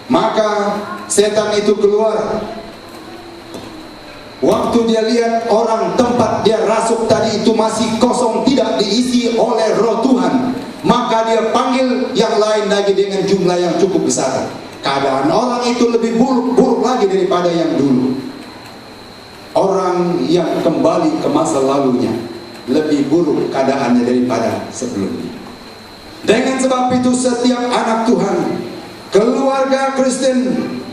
maka setan itu keluar. Waktu dia lihat orang tempat dia rasuk tadi itu masih kosong, tidak diisi oleh roh Tuhan, maka dia panggil yang lain lagi dengan jumlah yang cukup besar. Keadaan orang itu lebih buruk lagi daripada yang dulu. Orang yang kembali ke masa lalunya lebih buruk keadaannya daripada sebelumnya. Dengan sebab itu setiap anak Tuhan, keluarga Kristen,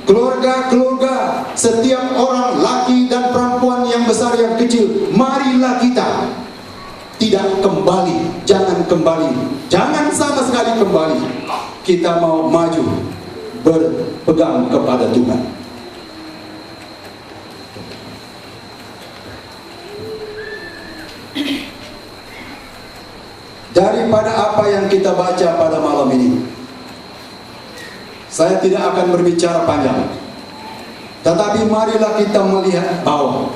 keluarga-keluarga, setiap orang laki dan perempuan yang besar yang kecil, marilah kita tidak kembali, jangan kembali, jangan sama sekali kembali. Kita mau maju, berpegang kepada Tuhan. Daripada apa yang kita baca pada malam ini, saya tidak akan berbicara panjang, tetapi marilah kita melihat bahwa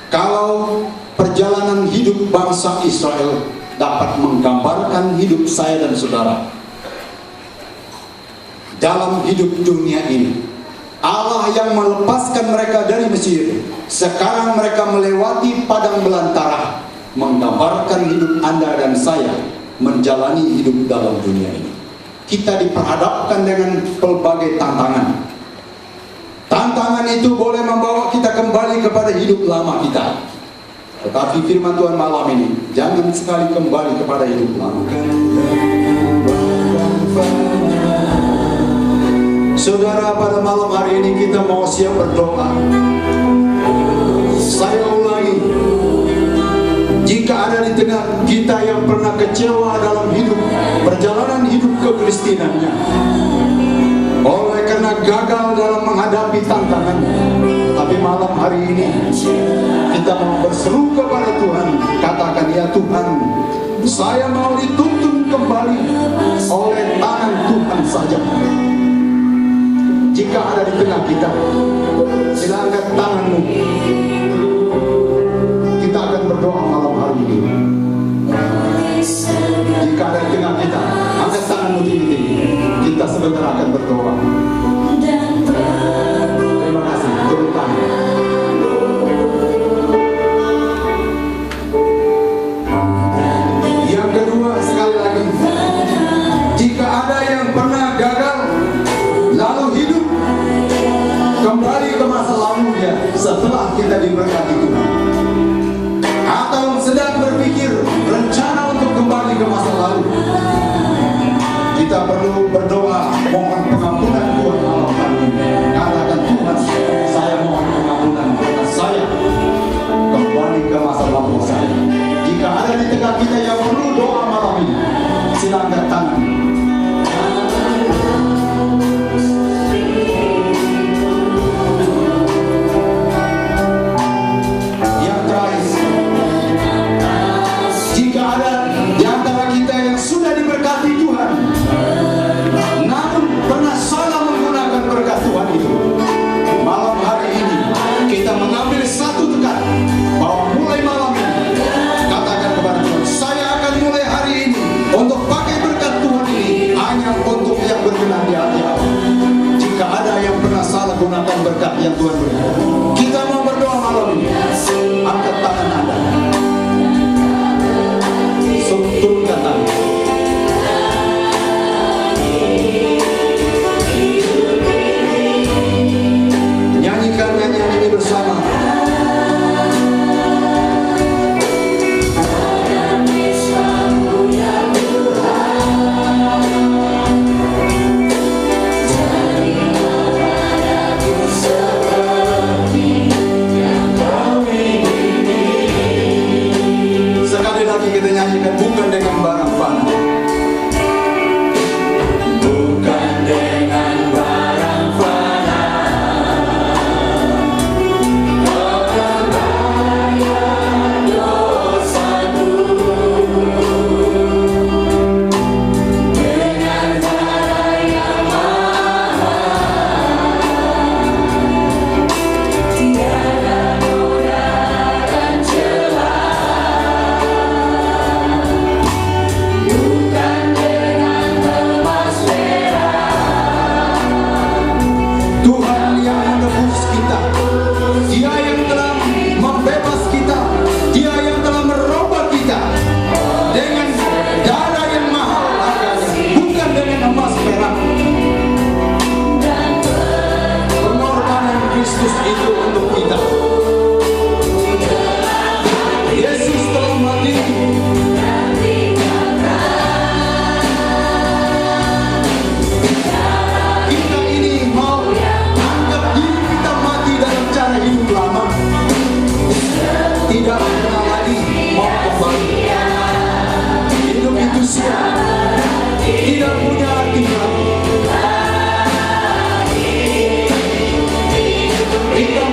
kalau perjalanan hidup bangsa Israel dapat menggambarkan hidup saya dan saudara dalam hidup dunia ini, Allah yang melepaskan mereka dari Mesir, sekarang mereka melewati padang belantara, menggambarkan hidup Anda dan saya menjalani hidup dalam dunia ini. Kita diperhadapkan dengan pelbagai tantangan. Tantangan itu boleh membawa kita kembali kepada hidup lama kita. Tetapi firman Tuhan malam ini, jangan sekali kembali kepada hidup lama. Saudara, pada malam hari ini kita mau siap berdoa. Saya ulangi, jika ada di tengah kita yang pernah kecewa dalam hidup, perjalanan hidup kekristinaannya, oleh karena gagal dalam menghadapi tantangan, tapi malam hari ini kita mau berseru kepada Tuhan. Katakan, ya Tuhan, saya mau dituntun kembali oleh tangan Tuhan saja. Jika ada di tengah kita, silakan angkat tanganmu. Kita akan berdoa malam hari ini. Jika ada di tengah kita, angkat tanganmu tinggi-tinggi. Kita sebentar akan berdoa. Terima kasih. Turun tangan. Yang kedua, sekali lagi, jika ada yang pernah gagal lalu hidup kembali ke masa lalunya setelah kita diberkati Tuhan, atau sedang berpikir rencana untuk kembali ke masa lalu, kita perlu berdoa mohon pengampunan Tuhan malam hari ini. Katakan, Tuhan, saya mohon pengampunan karena saya kembali ke masa lalu saya. Jika ada di tengah kita yang perlu doa malam ini, silakan angkat tangan. Gunakan berkat yang Tuhan berikan. Kita mau berdoa malam ini. Angkat tangan Anda. Turunkan tangan. Nyanyikan nyanyian ini bersama. Kita nyanyikan, bukan dengan barang fana, bukan dengan barang fana, kau membayar dosaku dengan cara yang mahal, tiada noda dan celah. Itu untuk kita. Yesus telah mati. Kita ini mau anggap diri kita mati dalam cara hidup lama, tidak pernah lagi mau kembali. Hidup itu sia, tidak punya arti lagi. Kita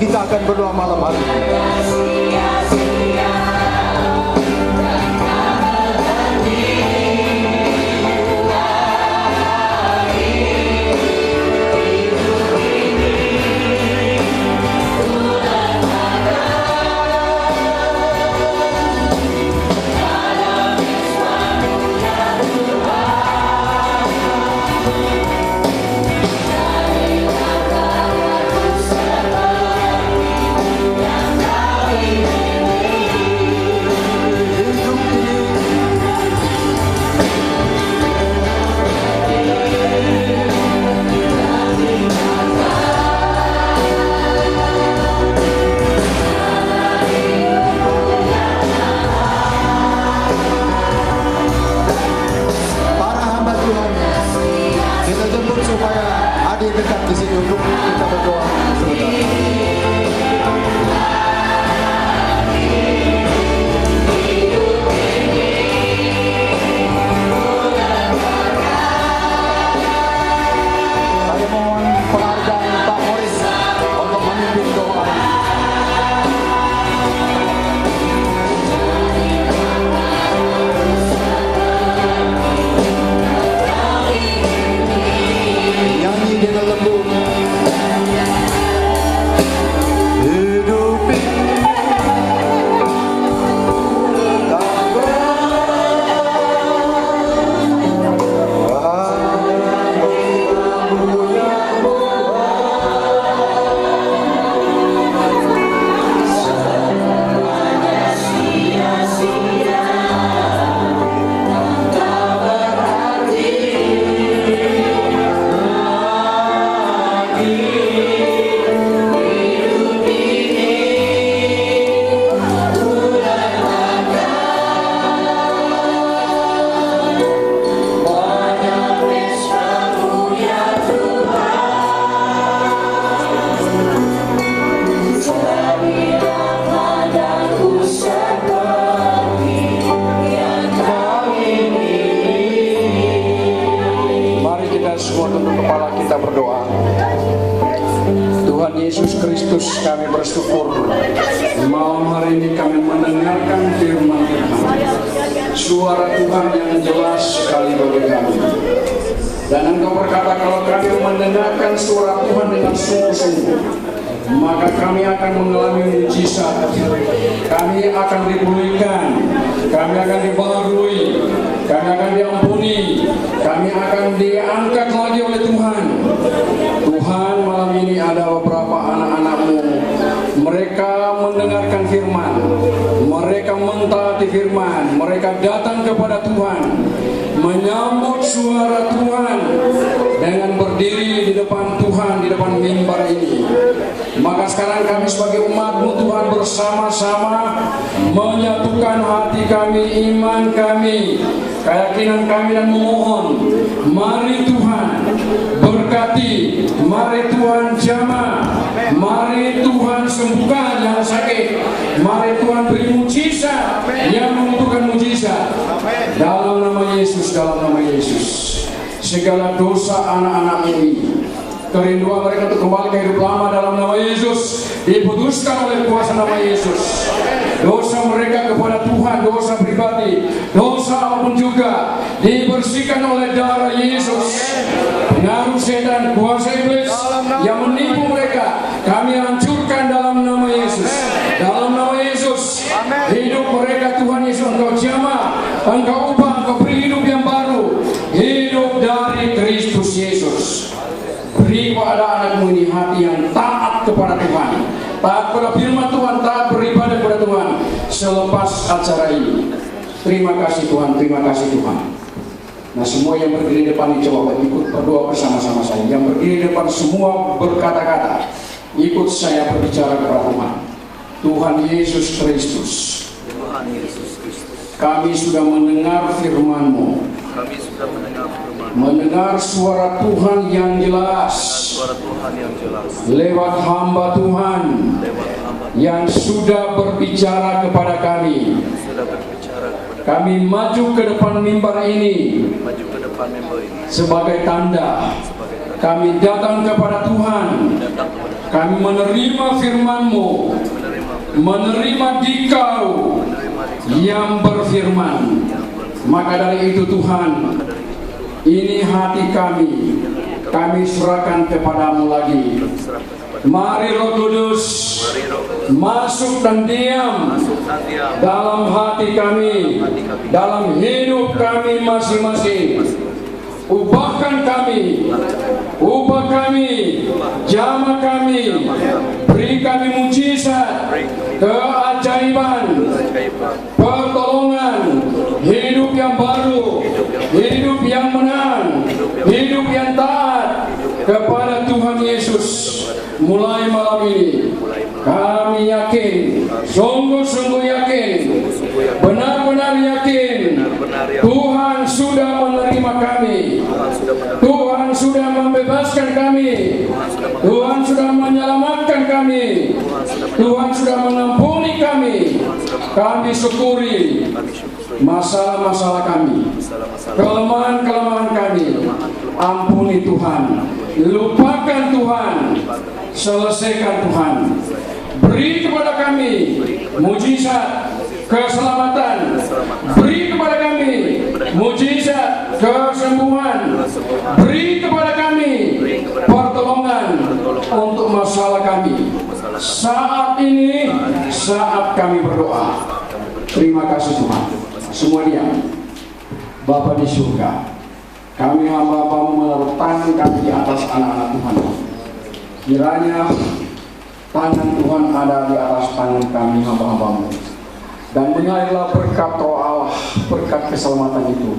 kita akan berdoa malam hari ini. Dekat di sini untuk kita berdoa sebentar. Saya mohon penghargaan Pak Morris untuk memimpin doa. Nyanyi dengan lembut. Hidup ini berdoa. Tuhan Yesus Kristus, kami bersyukur malam hari ini kami mendengarkan firman Tuhan, suara Tuhan yang jelas sekali bagi kami. Dan Engkau berkata kalau kami mendengarkan suara Tuhan dengan sungguh-sungguh, maka kami akan mengalami mujizat, kami akan dipulihkan, kami akan dibaharui, kami akan diampuni, kami akan diangkat lagi oleh Tuhan. Tuhan, malam ini ada beberapa anak-anak-Mu, mereka mendengarkan firman, mereka mentaati firman, mereka datang kepada Tuhan, menyambut suara Tuhan dengan berdiri di depan Tuhan, di depan mimbar ini. Maka sekarang kami sebagai umat-Mu Tuhan bersama-sama menyatukan hati kami, iman kami, keyakinan kami dan memohon, mari Tuhan berkati, mari Tuhan jamah, mari Tuhan sembuhkan yang sakit, mari Tuhan beri mujizat yang membutuhkan mujizat. Dalam nama Yesus, dalam nama Yesus, segala dosa anak-anak ini, kerinduan mereka untuk kembali ke hidup lama dalam nama Yesus diputuskan oleh kuasa nama Yesus. Dosa mereka kepada Tuhan, dosa pribadi, dosa apapun juga dibersihkan oleh darah Yesus. Pengaruh setan, kuasa iblis yang menipu mereka, kami hancurkan dalam nama Yesus. Dalam nama Yesus, hidup mereka Tuhan Yesus Engkau jamah, Engkau ubah, Engkau beri hidup yang baru, hidup dari Kristus Yesus. Beri kepada anak-Mu ini hati yang taat kepada Tuhan, taat kepada firman Tuhan, taat beribadah kepada Tuhan selepas acara ini. Terima kasih Tuhan, terima kasih Tuhan. Nah, semua yang berdiri di depan ini coba ikut berdoa bersama-sama saya. Yang berdiri di depan semua berkata-kata, ikut saya berbicara kepada Tuhan. Tuhan Yesus Kristus, kami sudah mendengar firman-Mu, mendengar suara Tuhan yang jelas, lewat hamba Tuhan yang sudah berbicara kepada kami. Kami maju ke depan mimbar ini sebagai tanda kami datang kepada Tuhan kami menerima firman-Mu, menerima Dikau yang berfirman. Maka dari itu Tuhan, ini hati kami serahkan kepadamu lagi. Mari Roh Kudus masuk dan diam dalam hati kami, dalam hidup kami masing-masing. Ubahkan kami, ubah kami, jamah kami, beri kami mujizat, keajaiban, pertolongan, hidup yang baru, hidup yang menang, hidup yang taat kepada Tuhan Yesus. Mulai malam ini kami yakin, sungguh-sungguh yakin, benar-benar yakin Tuhan sudah menerima kami, Tuhan sudah membebaskan kami, Tuhan sudah menyelamatkan kami, Tuhan sudah mengampuni kami. Kami syukuri masalah-masalah kami, kelemahan-kelemahan kami. Ampuni Tuhan, lupakan Tuhan, selesaikan Tuhan. Beri kepada kami mujizat keselamatan, beri kepada kami mujizat kesembuhan, beri kepada kami pertolongan untuk masalah kami. Saat ini, saat kami berdoa. Terima kasih Tuhan. Semua diam. Bapa di surga, kami hamba-Mu menaruh tangan kami di atas anak-anak Tuhan. Kiranya tangan Tuhan ada di atas tangan kami hamba-hamba-Mu. Dan mengalirlah berkat Roh Allah, berkat keselamatan itu,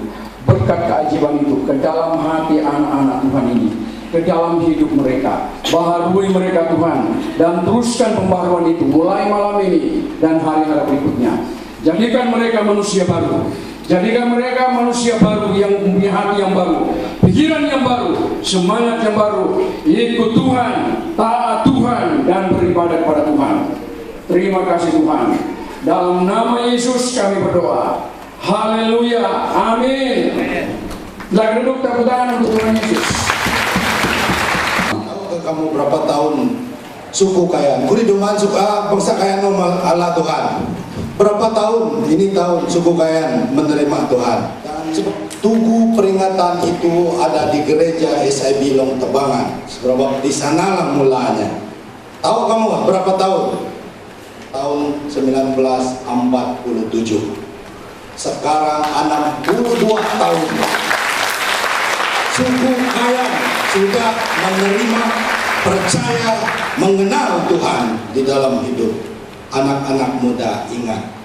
berkat keajaiban itu ke dalam hati anak-anak Tuhan ini, ke dalam hidup mereka. Baharui mereka Tuhan, dan teruskan pembaharuan itu mulai malam ini dan hari-hari berikutnya. Jadikan mereka manusia baru, jadikan mereka manusia baru yang punya hati yang baru, pikiran yang baru, semangat yang baru, ikut Tuhan, taat Tuhan, dan beribadah kepada Tuhan. Terima kasih Tuhan. Dalam nama Yesus kami berdoa. Haleluya. Amin. Silakan duduk, tepuk tangan untuk Tuhan Yesus. Tahukah kamu berapa tahun suku kaya? Kuri duman suka bangsa kaya normal Allah Tuhan. Berapa tahun? Ini tahun suku kaya menerima Tuhan. Dan tugu peringatan itu ada di gereja SIB Long Tebangan. Sebab di sanalah mulanya. Tahu kamu berapa tahun? Tahun 1947. Sekarang 62 tahun. Suku kaya sudah menerima, percaya, mengenal Tuhan di dalam hidup. Anak-anak muda ingat.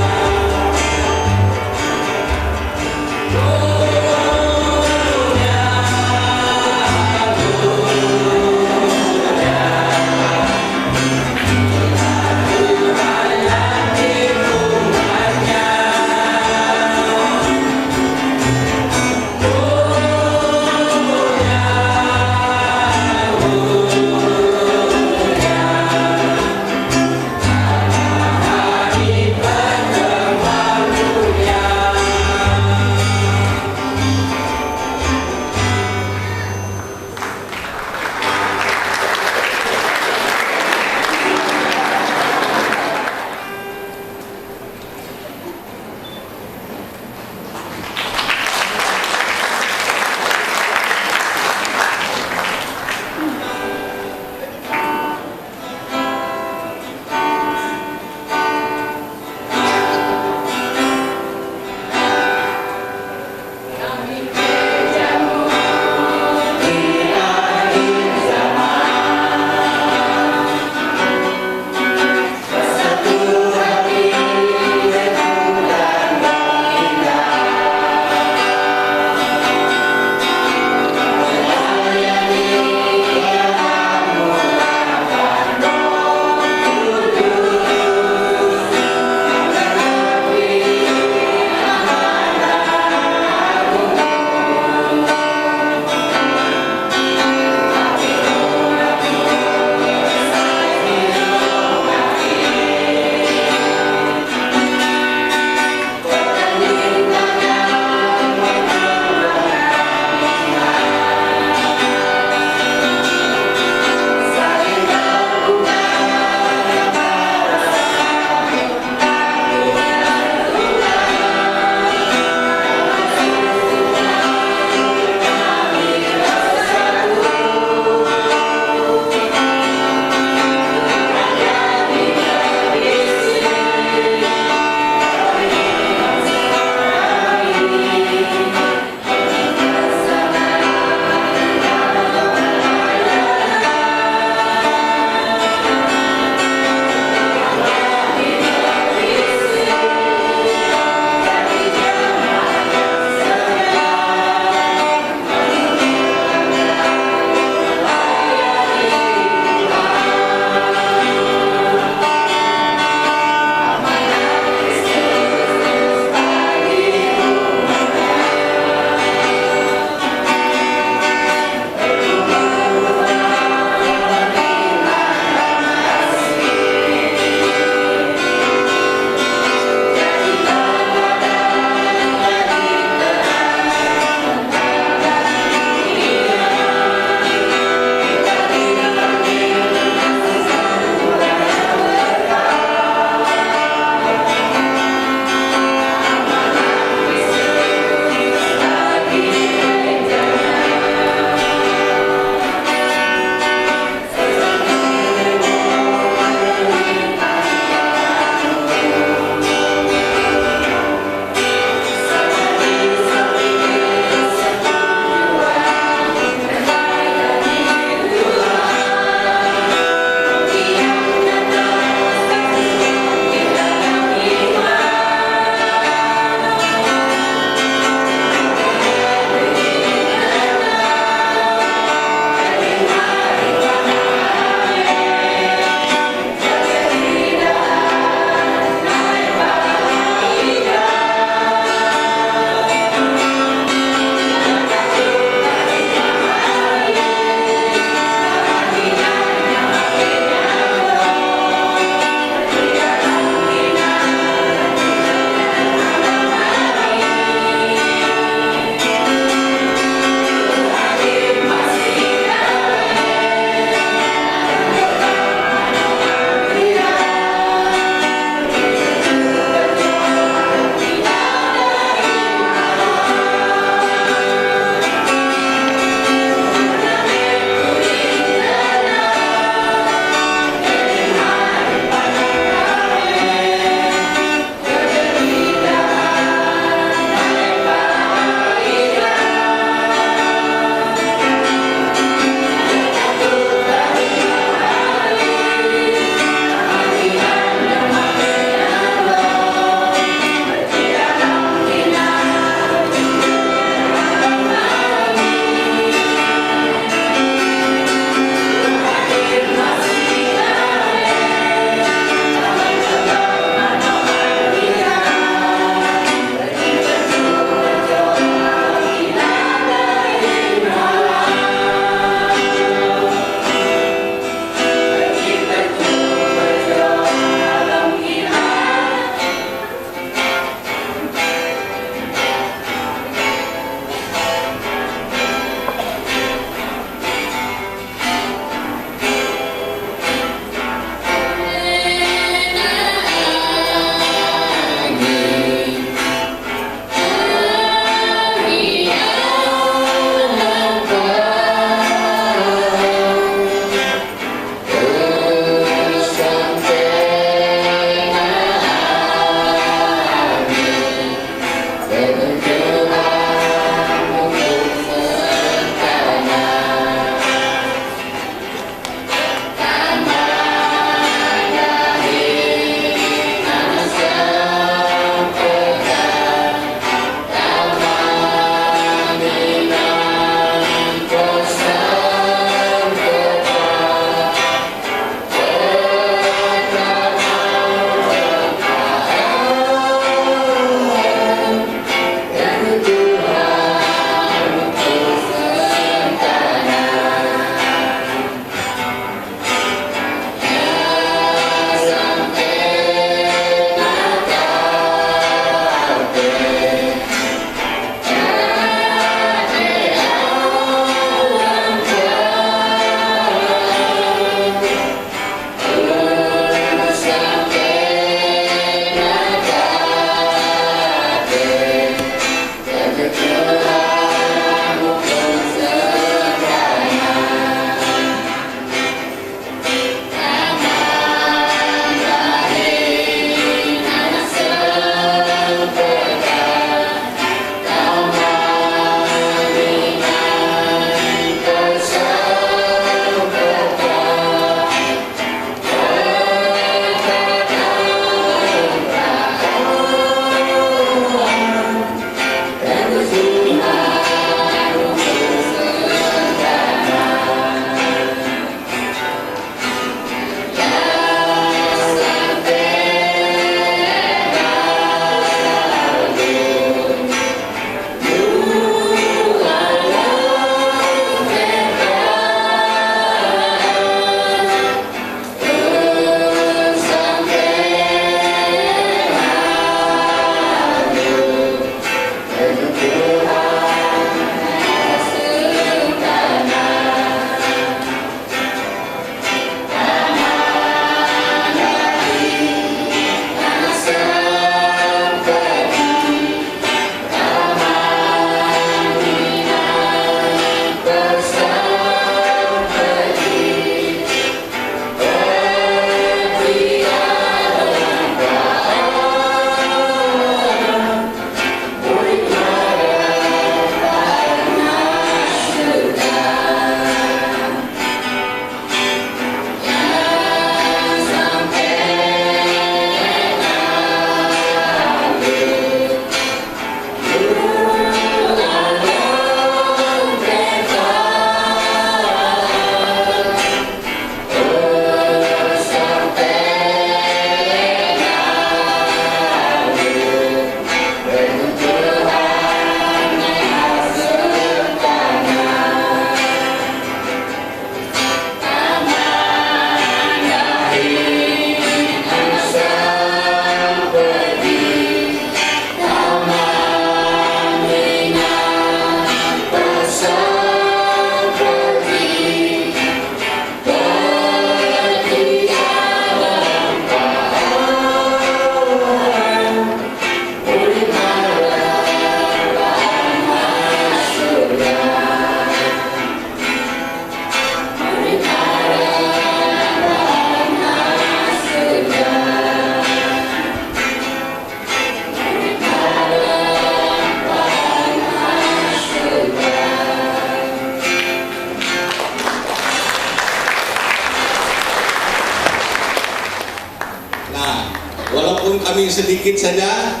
walaupun kami sedikit saja,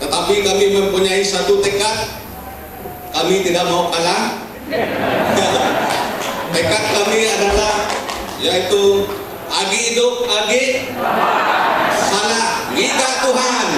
tetapi kami mempunyai satu tekad, kami tidak mau kalah. Tekad kami adalah yaitu agi hidup, agi salah, kita Tuhan.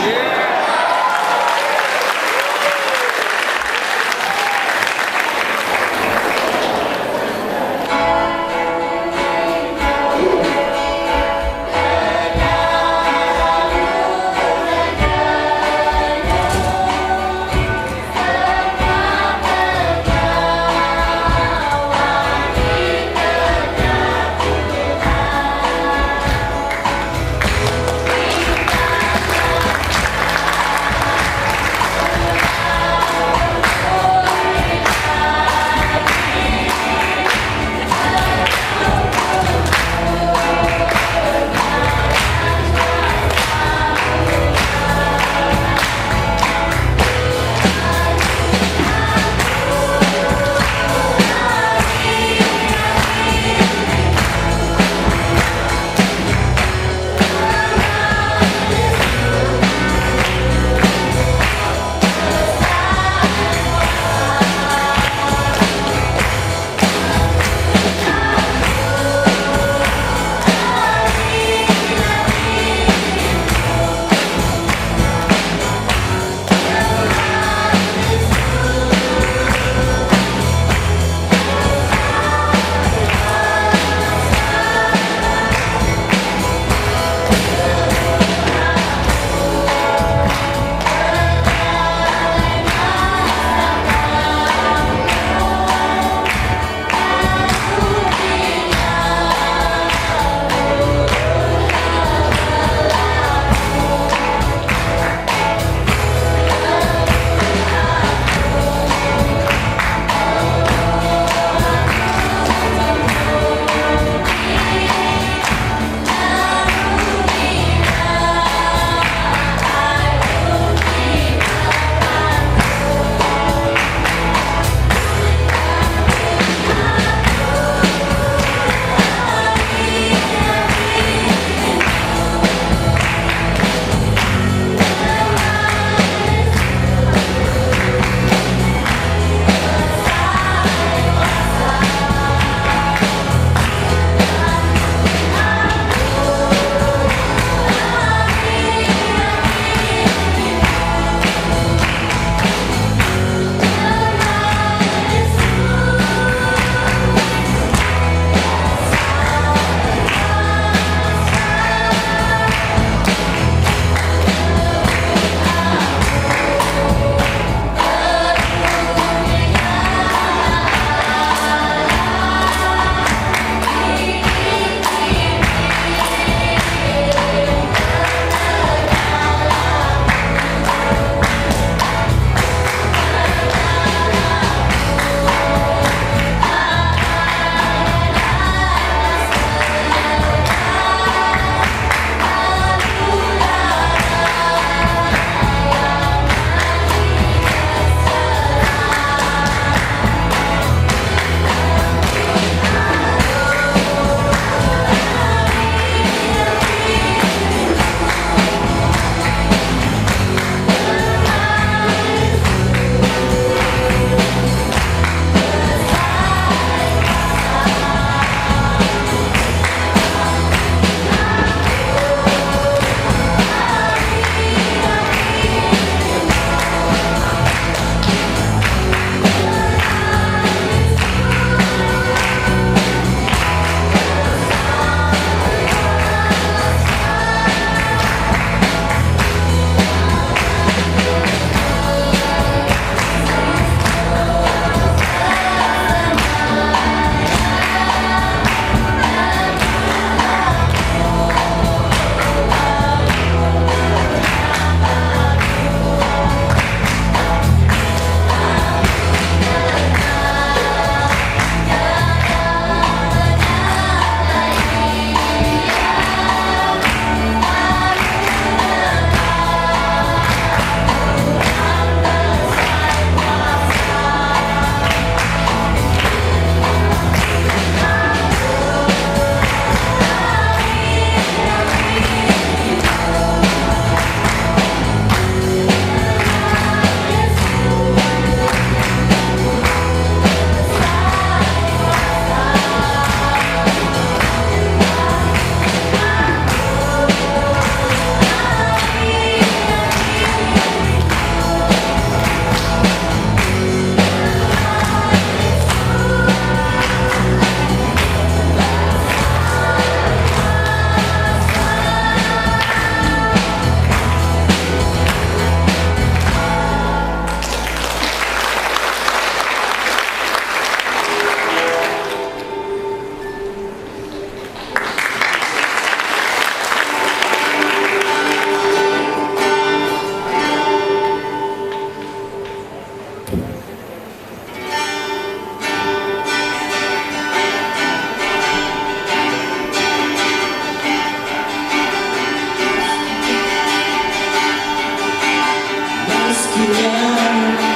kasihnya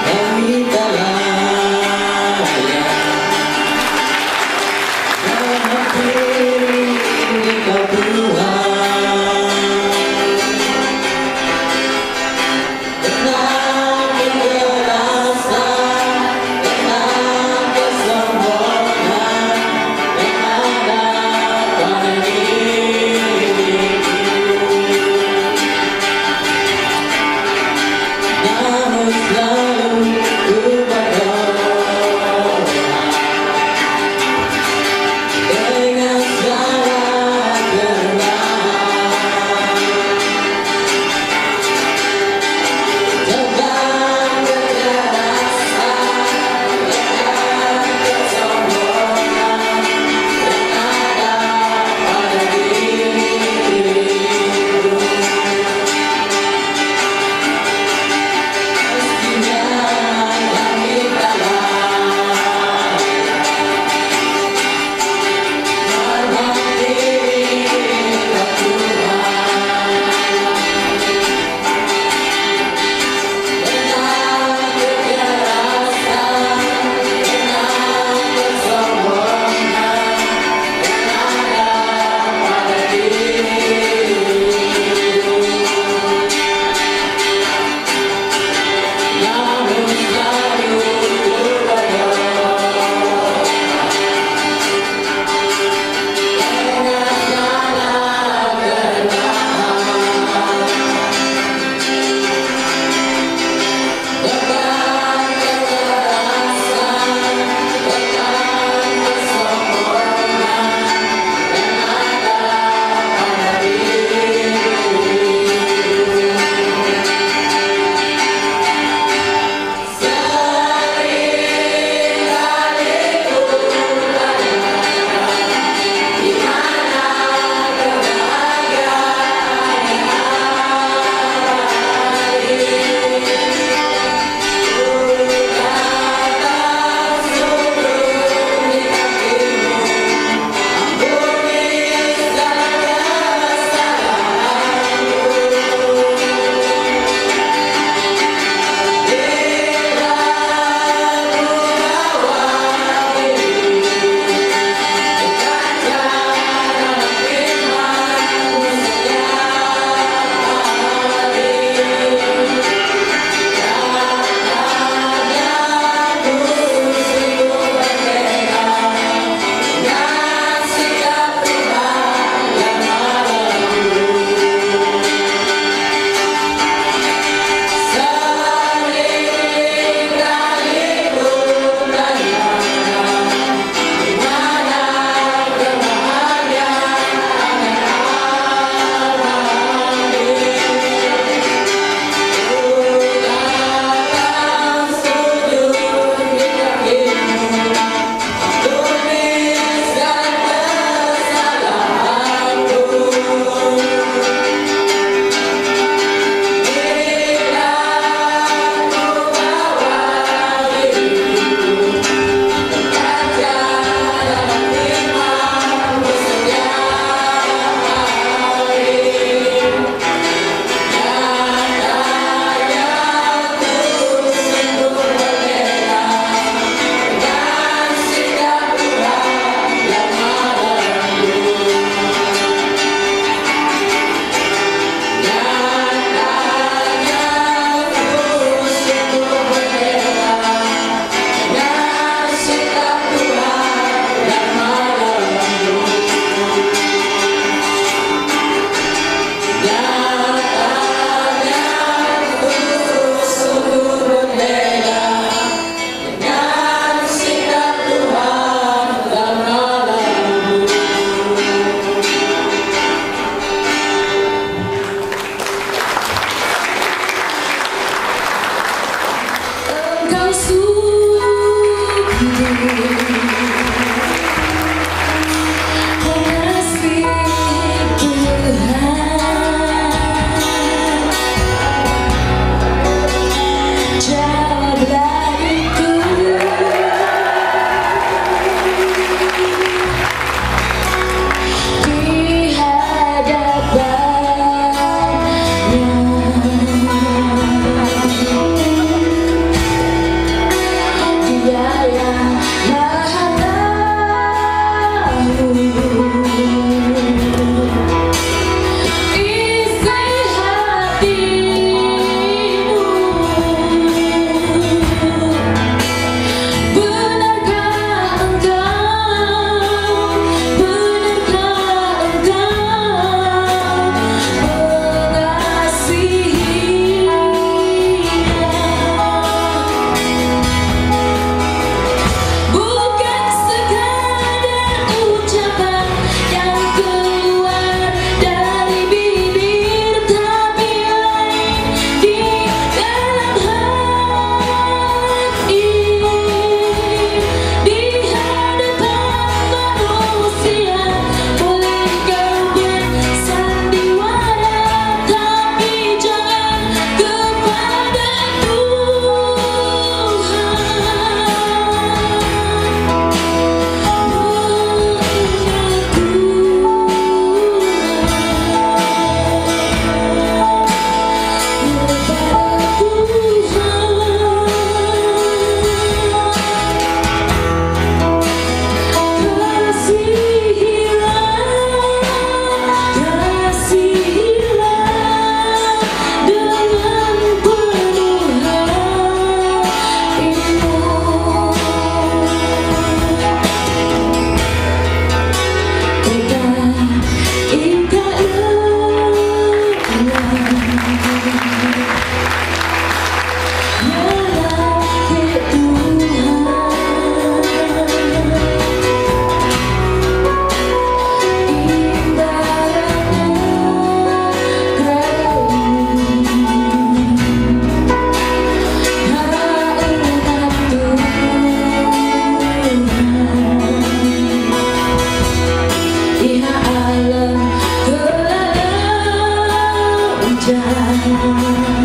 kami tak layak. Tetapi Engkau Tuhan, tenang kekerasan, tenang kesombongan yang ada pada diriku. Namun wajah